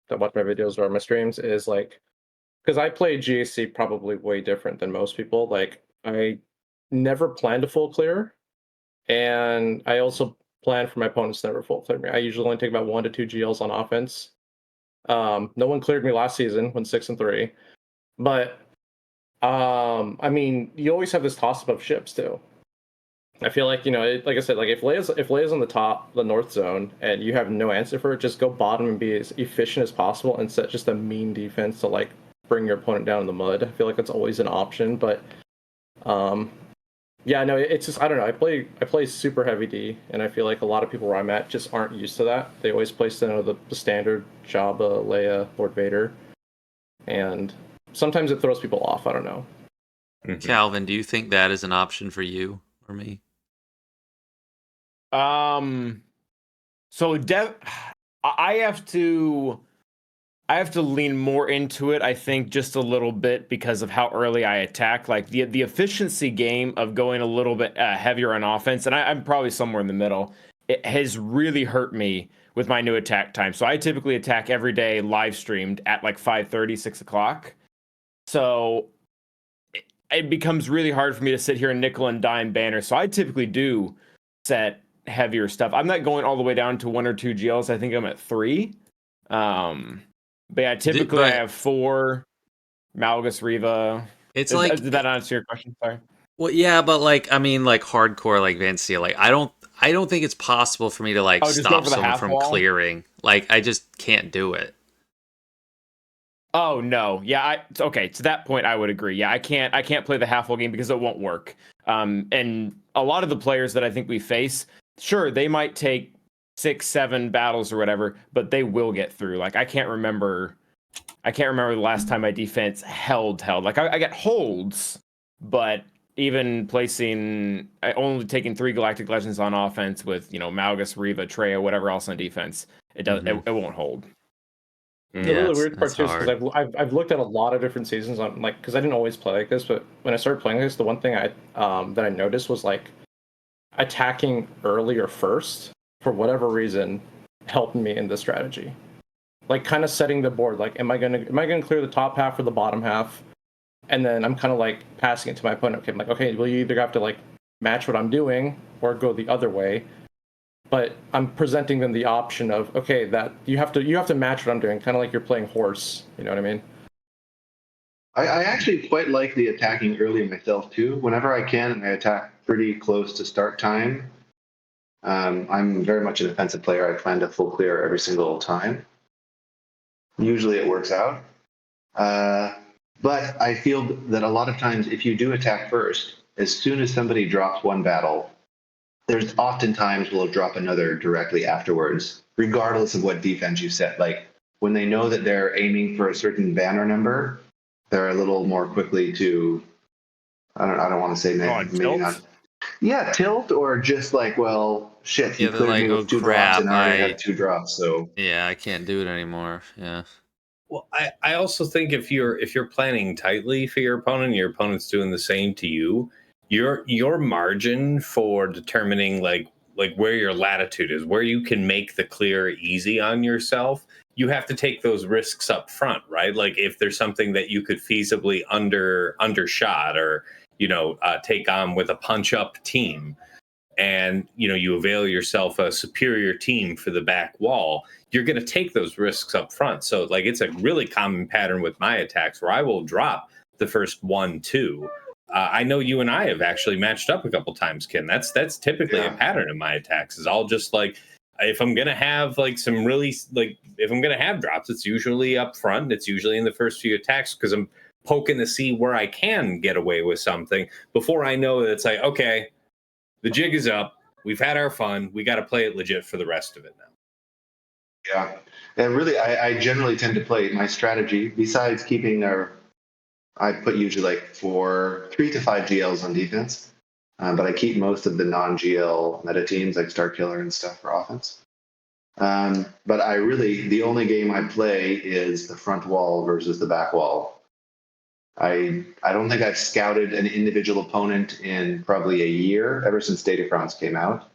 that watch my videos or my streams, is like, because I play GAC probably way different than most people. Like I never planned a full clear, and I also plan for my opponents to never full clear me. I usually only take about 1 to 2 GLs on offense. No one cleared me last season when 6-3, but I mean, you always have this toss up of ships too. I feel like, like I said, like if Leia's on the top, the north zone, and you have no answer for it, just go bottom and be as efficient as possible and set just a mean defense to like bring your opponent down in the mud. I feel like that's always an option, but yeah, no, it's just I don't know. I play super heavy D, and I feel like a lot of people where I'm at just aren't used to that. They always play the standard Jabba, Leia, Lord Vader, and sometimes it throws people off. I don't know. Calvin, do you think that is an option for you or me? So I have to lean more into it, I think, just a little bit because of how early I attack. Like the efficiency game of going a little bit heavier on offense, and I'm probably somewhere in the middle. It has really hurt me with my new attack time. So I typically attack every day live streamed at like 5:30, 6 o'clock. So it becomes really hard for me to sit here and nickel and dime banner. So I typically do set heavier stuff. I'm not going all the way down to 1 or 2 GLs. I think I'm at 3. But yeah, typically I have 4 Malgus Riva. It's like, did that answer your question? Sorry. well, yeah, but like I mean, like hardcore, like Vancia, like I don't think it's possible for me to like just go stop for the someone half from wall? clearing. Like I just can't do it. Oh no, yeah. Okay. To that point, I would agree. Yeah, I can't play the half wall game because it won't work. And a lot of the players that I think we face, sure, they might take 6, 7 battles or whatever, but they will get through. Like I can't remember the last time my defense held. Like I get holds, but even only taking 3 Galactic Legends on offense with Malgus, Riva, Treya, whatever else on defense, it won't hold. The Yeah, really weird part that's too is because hard. I've looked at a lot of different seasons on like because I didn't always play like this, but when I started playing this, the one thing that I noticed was like attacking earlier first for whatever reason helped me in this strategy. Like kind of setting the board. Like, am I gonna clear the top half or the bottom half? And then I'm kind of like passing it to my opponent. Okay, I'm like, okay, well you either have to like match what I'm doing or go the other way. but I'm presenting them the option of, okay, that you have to match what I'm doing, kind of like you're playing horse. You know what I mean? I actually quite like the attacking early myself too. Whenever I can, and I attack pretty close to start time. I'm very much an offensive player. I plan to full clear every single time. Usually it works out. But I feel that a lot of times, if you do attack first, as soon as somebody drops one battle, there's oftentimes will drop another directly afterwards, regardless of what defense you set. Like when they know that they're aiming for a certain banner number, they're a little more quickly to. I don't want to say maybe not. Tilt? Yeah, tilt or just like, well, shit, he Yeah, they're cleared like, me oh with 2 drops, and crap, I already had 2 drops. So yeah, I can't do it anymore. Yeah. Well, I also think if you're planning tightly for your opponent, your opponent's doing the same to you, your margin for determining like where your latitude is, where you can make the clear easy on yourself, you have to take those risks up front, right? Like if there's something that you could feasibly undershot or take on with a punch up team, and you avail yourself a superior team for the back wall, you're going to take those risks up front. So like it's a really common pattern with my attacks where I will drop the first 1-2. I know you and I have actually matched up a couple times, Ken. That's typically a yeah, pattern of my attacks. Is I'll just like, if I'm gonna have like some really like, if I'm gonna have drops, it's usually up front. It's usually in the first few attacks because I'm poking to see where I can get away with something before I know that it's like, okay, the jig is up. We've had our fun. We got to play it legit for the rest of it now. yeah. And really, I generally tend to play my strategy. Besides keeping I put usually like 3 to 5 GLs on defense, but I keep most of the non-GL meta teams like Star Killer and stuff for offense. But the only game I play is the front wall versus the back wall. I don't think I've scouted an individual opponent in probably a year, ever since Datacrons came out.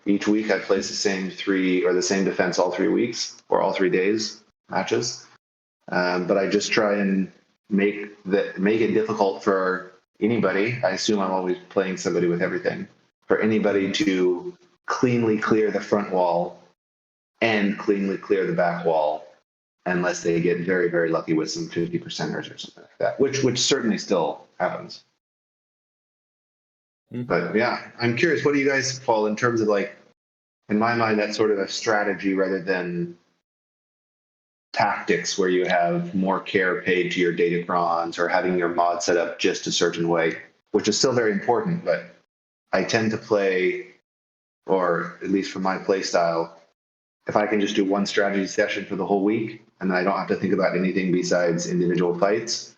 Each week I place the same 3 or the same defense all 3 weeks or all 3 days matches. But I just try and make it difficult for anybody. I assume I'm always playing somebody with everything. For anybody to cleanly clear the front wall and cleanly clear the back wall, unless they get very, very lucky with some 50%ers or something like that, which certainly still happens. Mm-hmm. But yeah, I'm curious, what do you guys fall in terms of like, in my mind, that's sort of a strategy rather than tactics where you have more care paid to your datacrons or having your mod set up just a certain way, which is still very important. But I tend to play, or at least for my play style, if I can just do one strategy session for the whole week and I don't have to think about anything besides individual fights,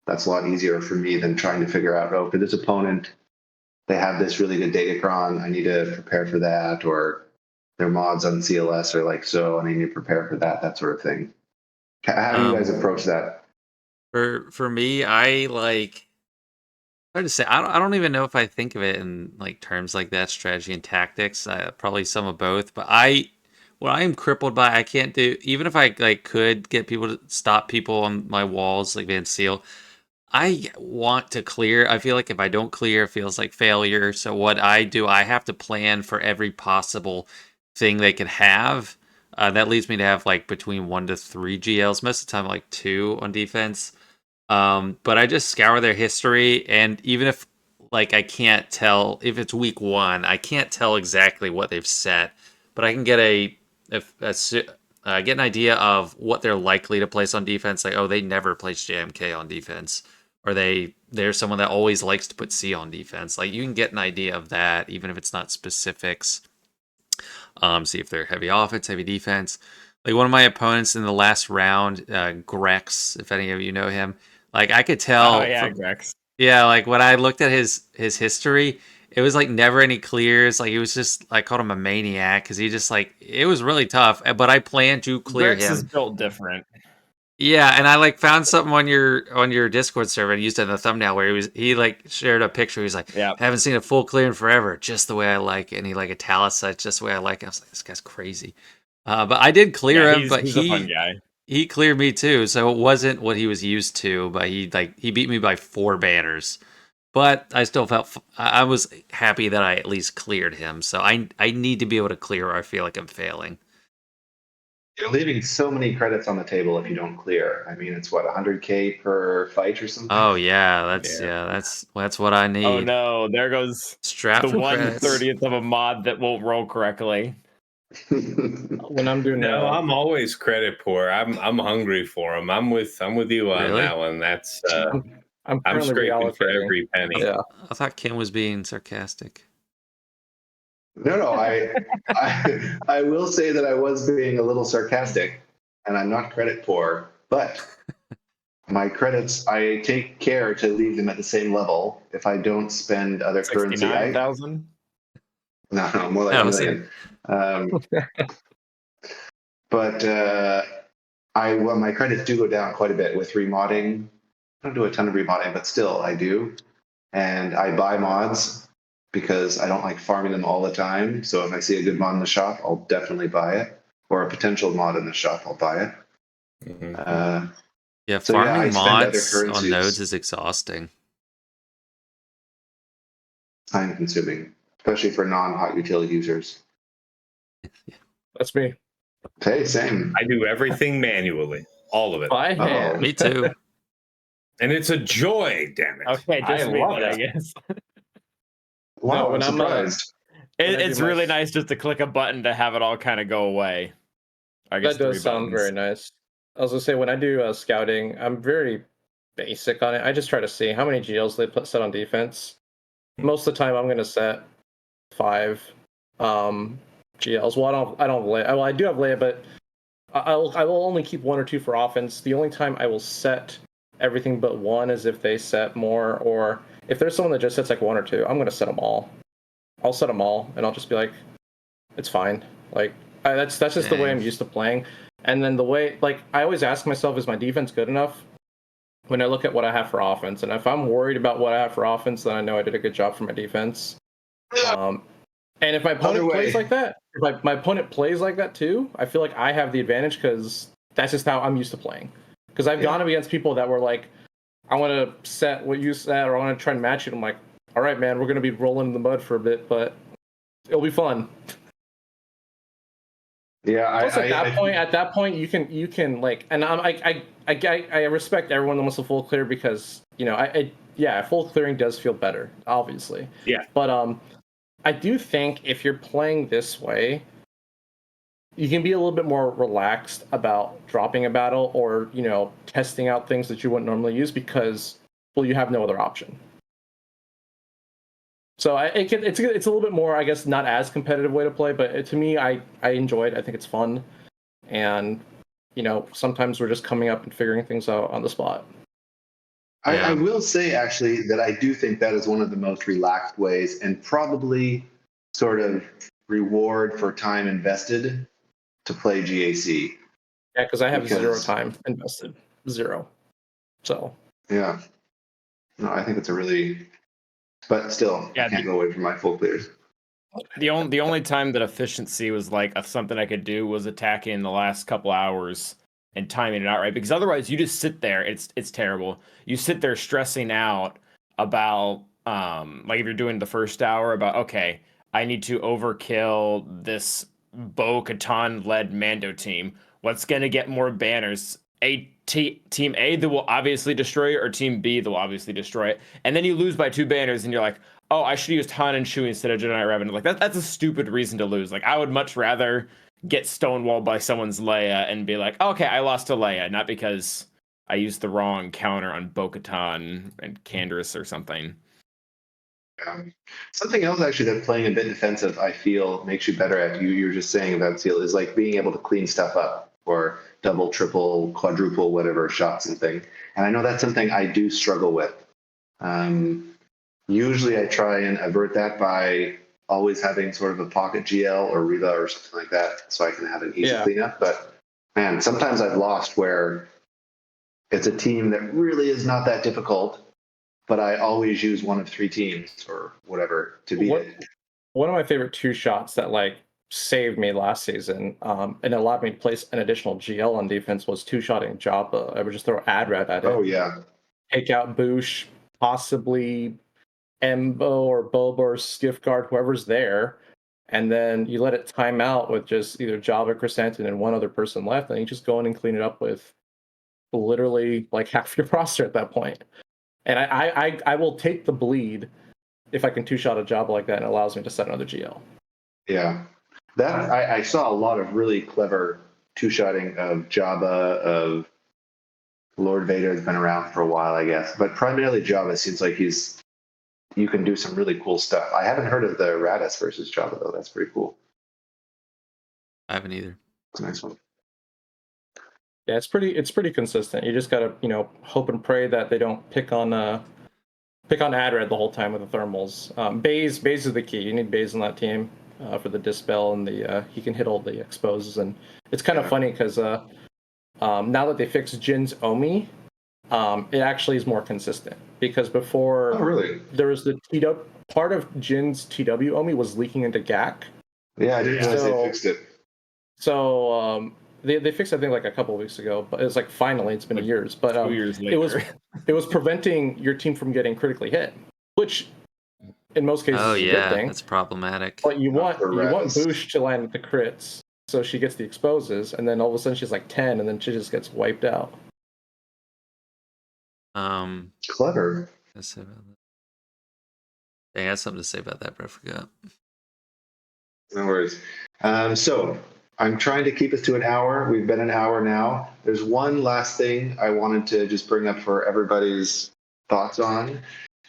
that's a lot easier for me than trying to figure out, oh, for this opponent, they have this really good datacron, I need to prepare for that, or their mods on CLS are like so, and I need to prepare for that sort of thing. How do you guys approach that? For me, I like hard to say. I don't even know if I think of it in like terms like that, strategy and tactics. Probably some of both. But what I am crippled by, I can't do. Even if I like could get people to stop people on my walls like Van Seal, I want to clear. I feel like if I don't clear, it feels like failure. So what I do, I have to plan for every possible thing they could have. That leads me to have like between 1 to 3 GLs. Most of the time, like 2 on defense. But I just scour their history, and even if like I can't tell if it's week 1, I can't tell exactly what they've set, but I can get get an idea of what they're likely to place on defense. Like, oh, they never place JMK on defense, or they're someone that always likes to put C on defense. Like you can get an idea of that, even if it's not specifics. See if they're heavy offense, heavy defense. Like one of my opponents in the last round, Grex, if any of you know him, like I could Oh tell yeah, from Grex. yeah, like when I looked at his history, it was like never any clears. Like he was just I called him a maniac because he just like it was really tough. But I planned to clear Grex is him. built different. Yeah, and I like found something on your Discord server and used it in the thumbnail where he like shared a picture. He's like, Yeah. haven't seen a full clear in forever, just the way I like it. And he like italicized just the way I like it. I was like, this guy's crazy. But I did clear Yeah, him, but he's a fun guy. he cleared me too, so it wasn't what he was used to. But he beat me by 4 banners. but I still felt I was happy that I at least cleared him. So I need to be able to clear, or I feel like I'm failing. You're leaving so many credits on the table if you don't clear. I mean, it's what 100K per fight or something. Oh yeah, Yeah. that's what I Oh need. no, there goes Strap the for credits. 1/30th of a mod that won't roll correctly. When I'm doing No, I'm always credit poor. I'm hungry for them. I'm with you on Really? that one. That's I'm I'm currently scraping for reallocating. every penny. Yeah, I thought Kim was being sarcastic. No, I will say that I was being a little sarcastic, and I'm not credit poor, but my credits, I take care to leave them at the same level. If I don't spend other currency, 69,000. no, more like No, a it's million. But well, my credits do go down quite a bit with remodding. I don't do a ton of remodding, but still I do. And I buy mods because I don't like farming them all the time. So if I see a good mod in the shop, I'll definitely buy it. Or a potential mod in the shop, I'll buy it. Mhm. yeah, So yeah, I farming spend other mods on nodes currencies. is exhausting. Time consuming, especially for non-hot utility users. that's me. Hey, same. I do everything manually, all of it, By hand. Me too. and it's a joy. Damn it! Okay, I just me love then, I it. guess. Wow, No, I'm when I'm surprised. when I do It's my really nice just to click a button to have it all kind of go away. I guess that three does sound buttons. very nice. I was gonna say when I do scouting, I'm very basic on it. I just try to see how many GLs they set on defense. Most of the time, I'm gonna set 5 GLs. Well, I don't have Leia. Well, I do have Leia, but I will only keep 1 or 2 for offense. The only time I will set everything but one is if they set more, or if there's someone that just sets like 1 or 2, I'm gonna set them all. I'll set them all, and I'll just be like, it's fine. Like that's just the way Dang. I'm used to playing. And then the way, like, I always ask myself, is my defense good enough? When I look at what I have for offense, and if I'm worried about what I have for offense, then I know I did a good job for my defense. Um, and if my Other opponent plays way. like that, if my opponent plays like that too, I feel like I have the advantage because that's just how I'm used to playing. Because I've gone up against people that were like, I want to set what you set, or I want to try and match it. I'm like, all right, man, we're going to be rolling in the mud for a bit, but it'll be fun. Yeah, Plus, at that point, you can like, and I respect everyone that wants to full clear because yeah, full clearing does feel better, obviously. Yeah. But I do think if you're playing this way, you can be a little bit more relaxed about dropping a battle or testing out things that you wouldn't normally use because you have no other option. So it's a little bit more, I guess, not as competitive way to play, but to me, I enjoy it. I think it's fun, and sometimes we're just coming up and figuring things out on the spot. I Yeah. will say actually that I do think that is one of the most relaxed ways and probably sort of reward for time invested to play GAC. Yeah, because I have 0 Because time invested, 0. So yeah, no, I think it's a really, but still, I Yeah, can't go away from my full clears. the only time that efficiency was like something I could do was attacking the last couple hours and timing it out right, because otherwise you just sit there. It's terrible. You sit there stressing out about like if you're doing the first hour about, okay, I need to overkill this Bo-Katan led Mando team. What's gonna get more banners? Team A that will obviously destroy it, or Team B that will obviously destroy it, and then you lose by 2 banners, and you're like, oh, I should use Han and Chewie instead of Jedi Revenant. Like that's a stupid reason to lose. Like I would much rather get stonewalled by someone's Leia and be like, okay, I lost to Leia, not because I used the wrong counter on Bo-Katan and Canderous or something. Something else actually that playing a bit defensive, I feel makes you better at. You were just saying about Seal is like being able to clean stuff up or double, triple, quadruple, whatever shots and thing. And I know that's something I do struggle with. Usually I try and avert that by always having sort of a pocket GL or Reva or something like that so I can have an easy Yeah. cleanup. But man, sometimes I've lost where it's a team that really is not that difficult, but I always use one of 3 teams or whatever to beat it. One of my favorite 2 shots that like saved me last season and allowed me to place an additional GL on defense was 2-shotting Jabba. I would just throw Adred at it, Oh yeah. take out Boosh, possibly Embo or Boba or Skiff-Guard, whoever's there, and then you let it time out with just either Jabba, Chrysanthemum, and one other person left, and you just go in and clean it up with literally like half your roster at that point. And I will take the bleed if I can two-shot a Jabba like that and it allows me to set another GL. Yeah, that I saw a lot of really clever two-shotting of Jabba, of Lord Vader has been around for a while, I guess, but primarily Jabba seems like you can do some really cool stuff. I haven't heard of the Radis versus Jabba though. That's pretty cool. I haven't either. It's a nice one. Yeah, it's pretty consistent. You just gotta hope and pray that they don't pick on Adred the whole time with the thermals. Baze is the key. You need Baze on that team for the dispel and the he can hit all the exposes. And it's kind of funny because now that they fixed Jin's Omi, it actually is more consistent. Because before, Oh, really? there was the TW part of Jin's TW Omi was leaking into GAC. Yeah, I didn't realize So- they fixed it. So they fixed it, I think, like a couple of weeks ago. But it's like finally, it's been years. But 2 years later. it was preventing your team from getting critically hit, which in most cases Oh is a yeah, good thing. that's problematic. But you want for Radis. Boosh to land the crits, so she gets the exposes, and then all of a sudden she's like 10, and then she just gets wiped out. Clever. Let's say about that. Dang, I had something to say about that, but I forgot. No worries. So I'm trying to keep us to an hour. We've been an hour now. There's one last thing I wanted to just bring up for everybody's thoughts on.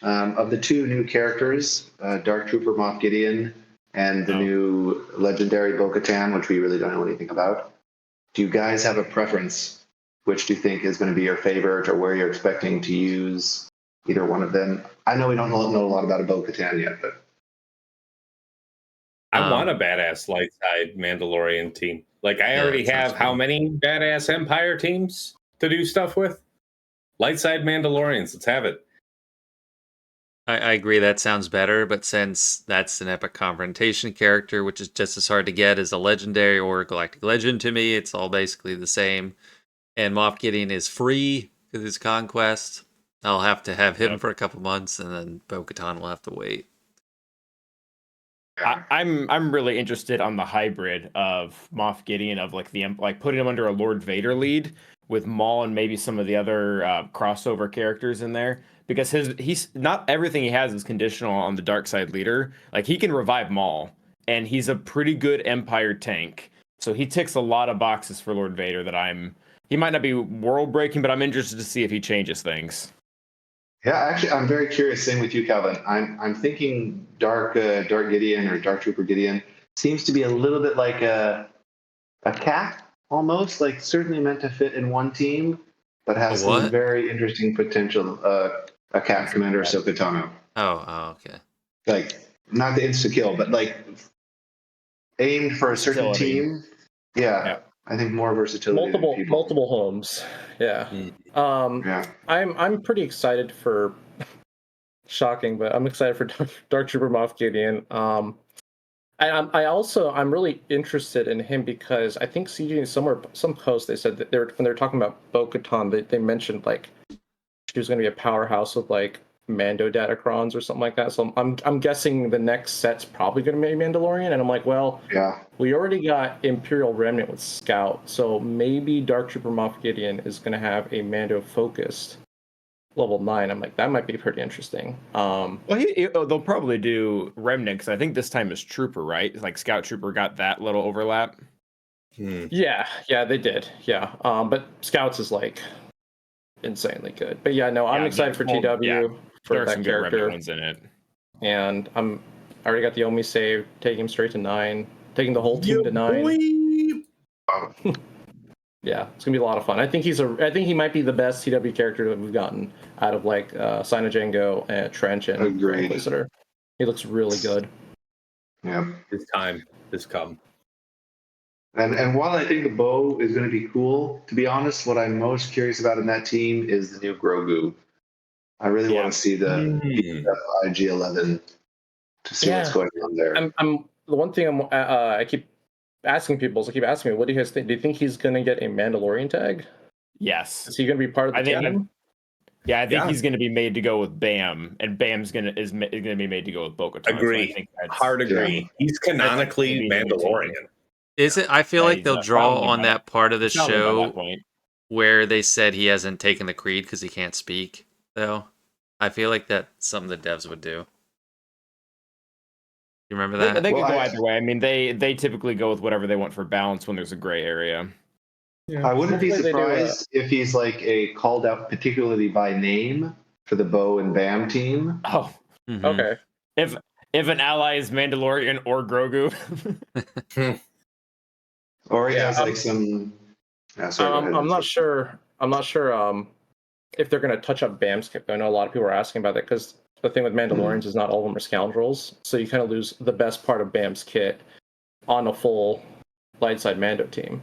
Of the two new characters, Dark Trooper Moff Gideon and the new legendary Bo-Katan, which we really don't know anything about, do you guys have a preference? Which do you think is going to be your favorite, or where you're expecting to use either one of them? I know we don't know a lot about a Bo-Katan yet, but I want a badass light side Mandalorian team. Like, I Yeah, already that sounds have how cool. many badass Empire teams to do stuff with? Light side Mandalorians. Let's have it. I agree that sounds better, but since that's an epic confrontation character, which is just as hard to get as a legendary or a galactic legend to me, it's all basically the same. And Moff Gideon is free because it's Conquest. I'll have to have him for a couple months, and then Bo-Katan will have to wait. I'm really interested on the hybrid of Moff Gideon, of like putting him under a Lord Vader lead with Maul and maybe some of the other crossover characters in there, because he's not everything he has is conditional on the dark side leader. Like, he can revive Maul, and he's a pretty good Empire tank, so he ticks a lot of boxes for Lord Vader that he might not be world breaking, but I'm interested to see if he changes things. yeah, actually, I'm very curious. Same with you, Calvin. I'm thinking Dark Gideon or Dark Trooper Gideon seems to be a little bit like a cat, almost like certainly meant to fit in one team, but has A some what? very interesting potential. A cat commander, Ahsoka Tano. Oh, okay. Like, not the insta kill, but like aimed for a certain Versatility. team. Yeah, I think more versatility than people. Multiple homes. Yeah. Yeah. I'm pretty excited for shocking, but I'm excited for Dark Trooper Moff Gideon. I'm really interested in him because I think CG somewhere, some post, they said that when they're talking about Bo-Katan, they mentioned like she was going to be a powerhouse with like Mando Datacrons or something like that. So I'm guessing the next set's probably going to be Mandalorian, and I'm like, well, Yeah. we already got Imperial Remnant with Scout, so maybe Dark Trooper Moff Gideon is going to have a Mando focused level 9. I'm like, that might be pretty interesting. Well, they'll probably do Remnant, because I think this time is Trooper, right? Like, Scout Trooper got that little overlap. Yeah, they did. Yeah, but Scouts is like insanely good. But yeah, no, I'm excited for TW for There are that some good Remnant character, ones in it. and I already got the Omi save, taking him straight to 9, taking the whole team to 9. Yeah, it's gonna be a lot of fun. I think he might be the best TW character that we've gotten out of like Sina Django and Trench and Agreed. Inquisitor. He looks really good. Yeah. His time has come. And while I think the bow is going to be cool, to be honest, what I'm most curious about in that team is the new Grogu. I really want to see the IG-11 to see what's going on there. I'm the one thing I keep asking people is I keep asking me, what do you guys think? Do you think he's gonna get a Mandalorian tag? Yes. Is he gonna be part of the canon? Yeah, I think Yeah. he's going to be made to go with Bam, and Bam's going to be made to go with Bo-Katan. Agree. So I think that's Hard agree. He's canonically be the new team. Mandalorian. Is it? I feel Yeah, like he's they'll a draw foundling on by that part of the foundling by that show point. where they said he hasn't taken the creed because he can't speak. Though, I feel like that's something the devs would do. You remember They that? could Well, go either way. I mean, they typically go with whatever they want for balance when there's a gray area. Yeah. I wouldn't be Hopefully they do, surprised if he's like a called out particularly by name for the Bo and Bam team. Oh, Mhm. okay. if an ally is Mandalorian or Grogu. Or he Yeah, has like some. Sorry, go ahead. I'm not sure. I'm not sure if they're going to touch up Bam's kit. I know a lot of people are asking about that because the thing with Mandalorians is not all of them are scoundrels, so you kind of lose the best part of Bam's kit on a full light side Mando team.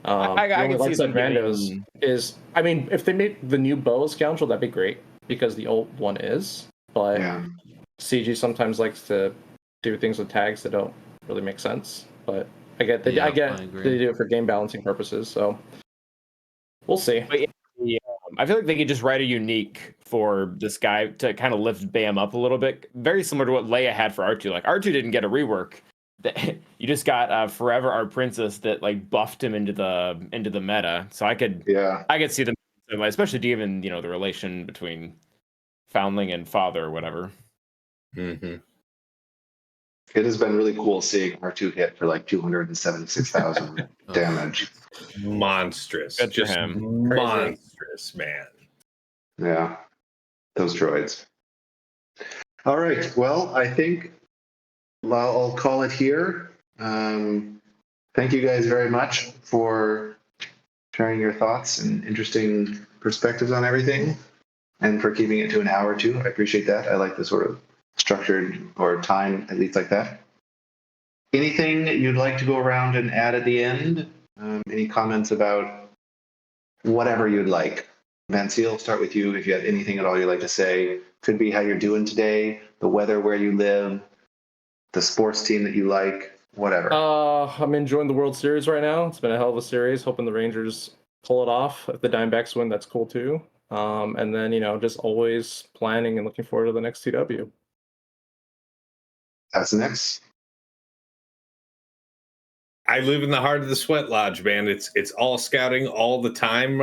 I The only can see light side them Mandos giving- is, I mean, if they made the new Bo a scoundrel, that'd be great because the old one is. But Yeah. CG sometimes likes to do things with tags that don't really make sense. But I get Yeah, I I get agree. they do it for game balancing purposes. So we'll see. But yeah, I feel like they could just write a unique for this guy to kind of lift Bam up a little bit, very similar to what Leia had for R2. Like R2 didn't get a rework. You just got Forever Our Princess that like buffed him into the meta. So I could see them, especially given the relation between foundling and father or whatever. Mm-hmm. It has been really cool seeing R2 hit for like 276,000 damage. Monstrous. Good for Just him. monstrous, man. Yeah, those droids. All right. Well, I think I'll call it here. Thank you guys very much for sharing your thoughts and interesting perspectives on everything and for keeping it to an hour or two. I appreciate that. I like the sort of structured or time, at least like that. Anything you'd like to go around and add at the end? Any comments about whatever you'd like? Van Seal, start with you. If you have anything at all you'd like to say, could be how you're doing today, the weather where you live, the sports team that you like, whatever. I'm enjoying the World Series right now. It's been a hell of a series. Hoping the Rangers pull it off. If the Diamondbacks win, that's cool too. And then just always planning and looking forward to the next TW. That's next. I live in the heart of the Sweat Lodge, man. It's all scouting all the time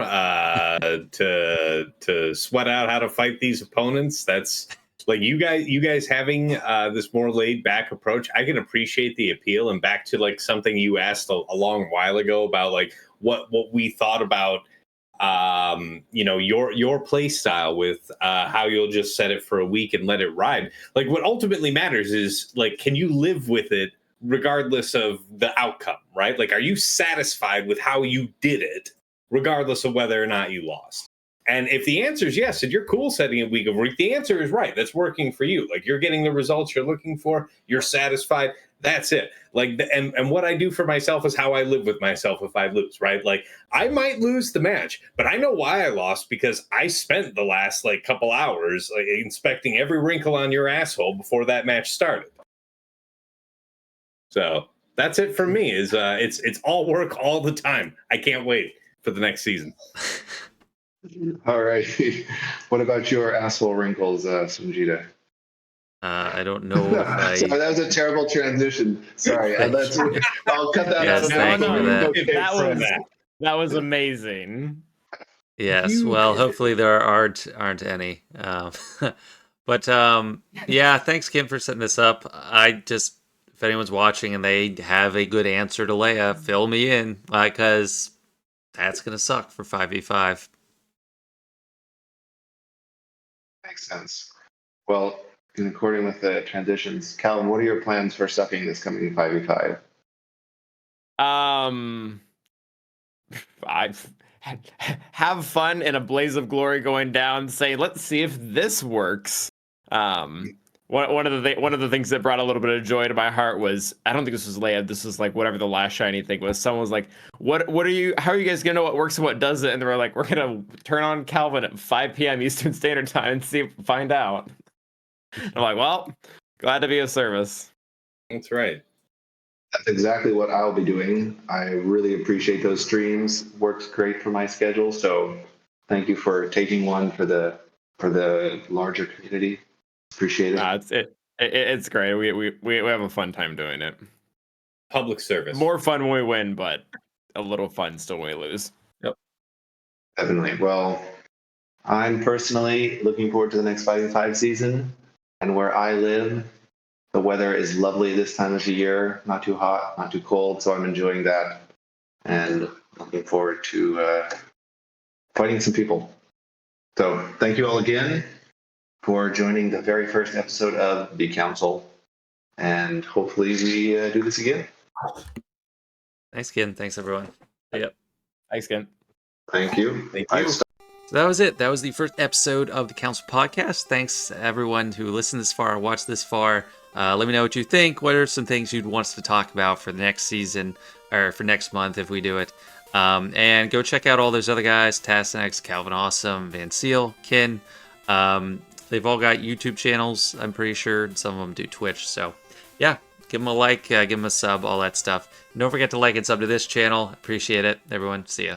to sweat out how to fight these opponents. That's like you guys having this more laid back approach. I can appreciate the appeal, and back to like something you asked a long while ago about like what we thought about your play style with how you'll just set it for a week and let it ride. Like what ultimately matters is like, can you live with it regardless of the outcome, right? Like, are you satisfied with how you did it, regardless of whether or not you lost? And if the answer is yes, and you're cool setting it week over week, the answer is right. That's working for you. Like you're getting the results you're looking for. You're satisfied. That's it. Like, and what I do for myself is how I live with myself if I lose, right? Like I might lose the match, but I know why I lost because I spent the last like couple hours like inspecting every wrinkle on your asshole before that match started. So that's it for me. Is it's all work all the time. I can't wait for the next season. All right. What about your asshole wrinkles, Sunjita? I don't know if I. Sorry, that was a terrible transition. Sorry, I'll cut that Yes, out. thank you for that. That was amazing. Yes, well, hopefully there aren't any. But yeah, thanks, Kim, for setting this up. If anyone's watching and they have a good answer to Leia, fill me in, because that's gonna suck for 5v5. Makes sense. Well, in according with the transitions, Calvin, what are your plans for sucking this coming 5v5? I have fun in a blaze of glory going down. Say, let's see if this works. One of the things that brought a little bit of joy to my heart was, I don't think this was Leia. This was like whatever the last shiny thing was. Someone was like, how are you guys gonna know what works and what doesn't? And they were like, we're gonna turn on Calvin at 5 p.m. Eastern Standard Time and find out. I'm like, well, glad to be of service. That's right. That's exactly what I'll be doing. I really appreciate those streams. Works great for my schedule. So thank you for taking one for the for the larger community. Appreciate it. It's great. We have a fun time doing it. Public service. More fun when we win, but a little fun still when we lose. Definitely. Well, I'm personally looking forward to the next 5v5 season. And where I live, the weather is lovely this time of the year. Not too hot, not too cold. So I'm enjoying that and looking forward to fighting some people. So thank you all again for joining the very first episode of The Council. And hopefully we do this again. Thanks, Ken. Thanks, everyone. Yep. Thanks, Ken. Thank you. Thank you. So that was it. That was the first episode of the Council Podcast. Thanks to everyone who listened this far, watched this far. Let me know what you think. What are some things you'd want us to talk about for the next season or for next month if we do it? And go check out all those other guys, Tasnex, Calvin Awesome, Van Seal, Ken. They've all got YouTube channels, I'm pretty sure. Some of them do Twitch. So, yeah, give them a like, give them a sub, all that stuff. And don't forget to like and sub to this channel. Appreciate it. Everyone, see ya.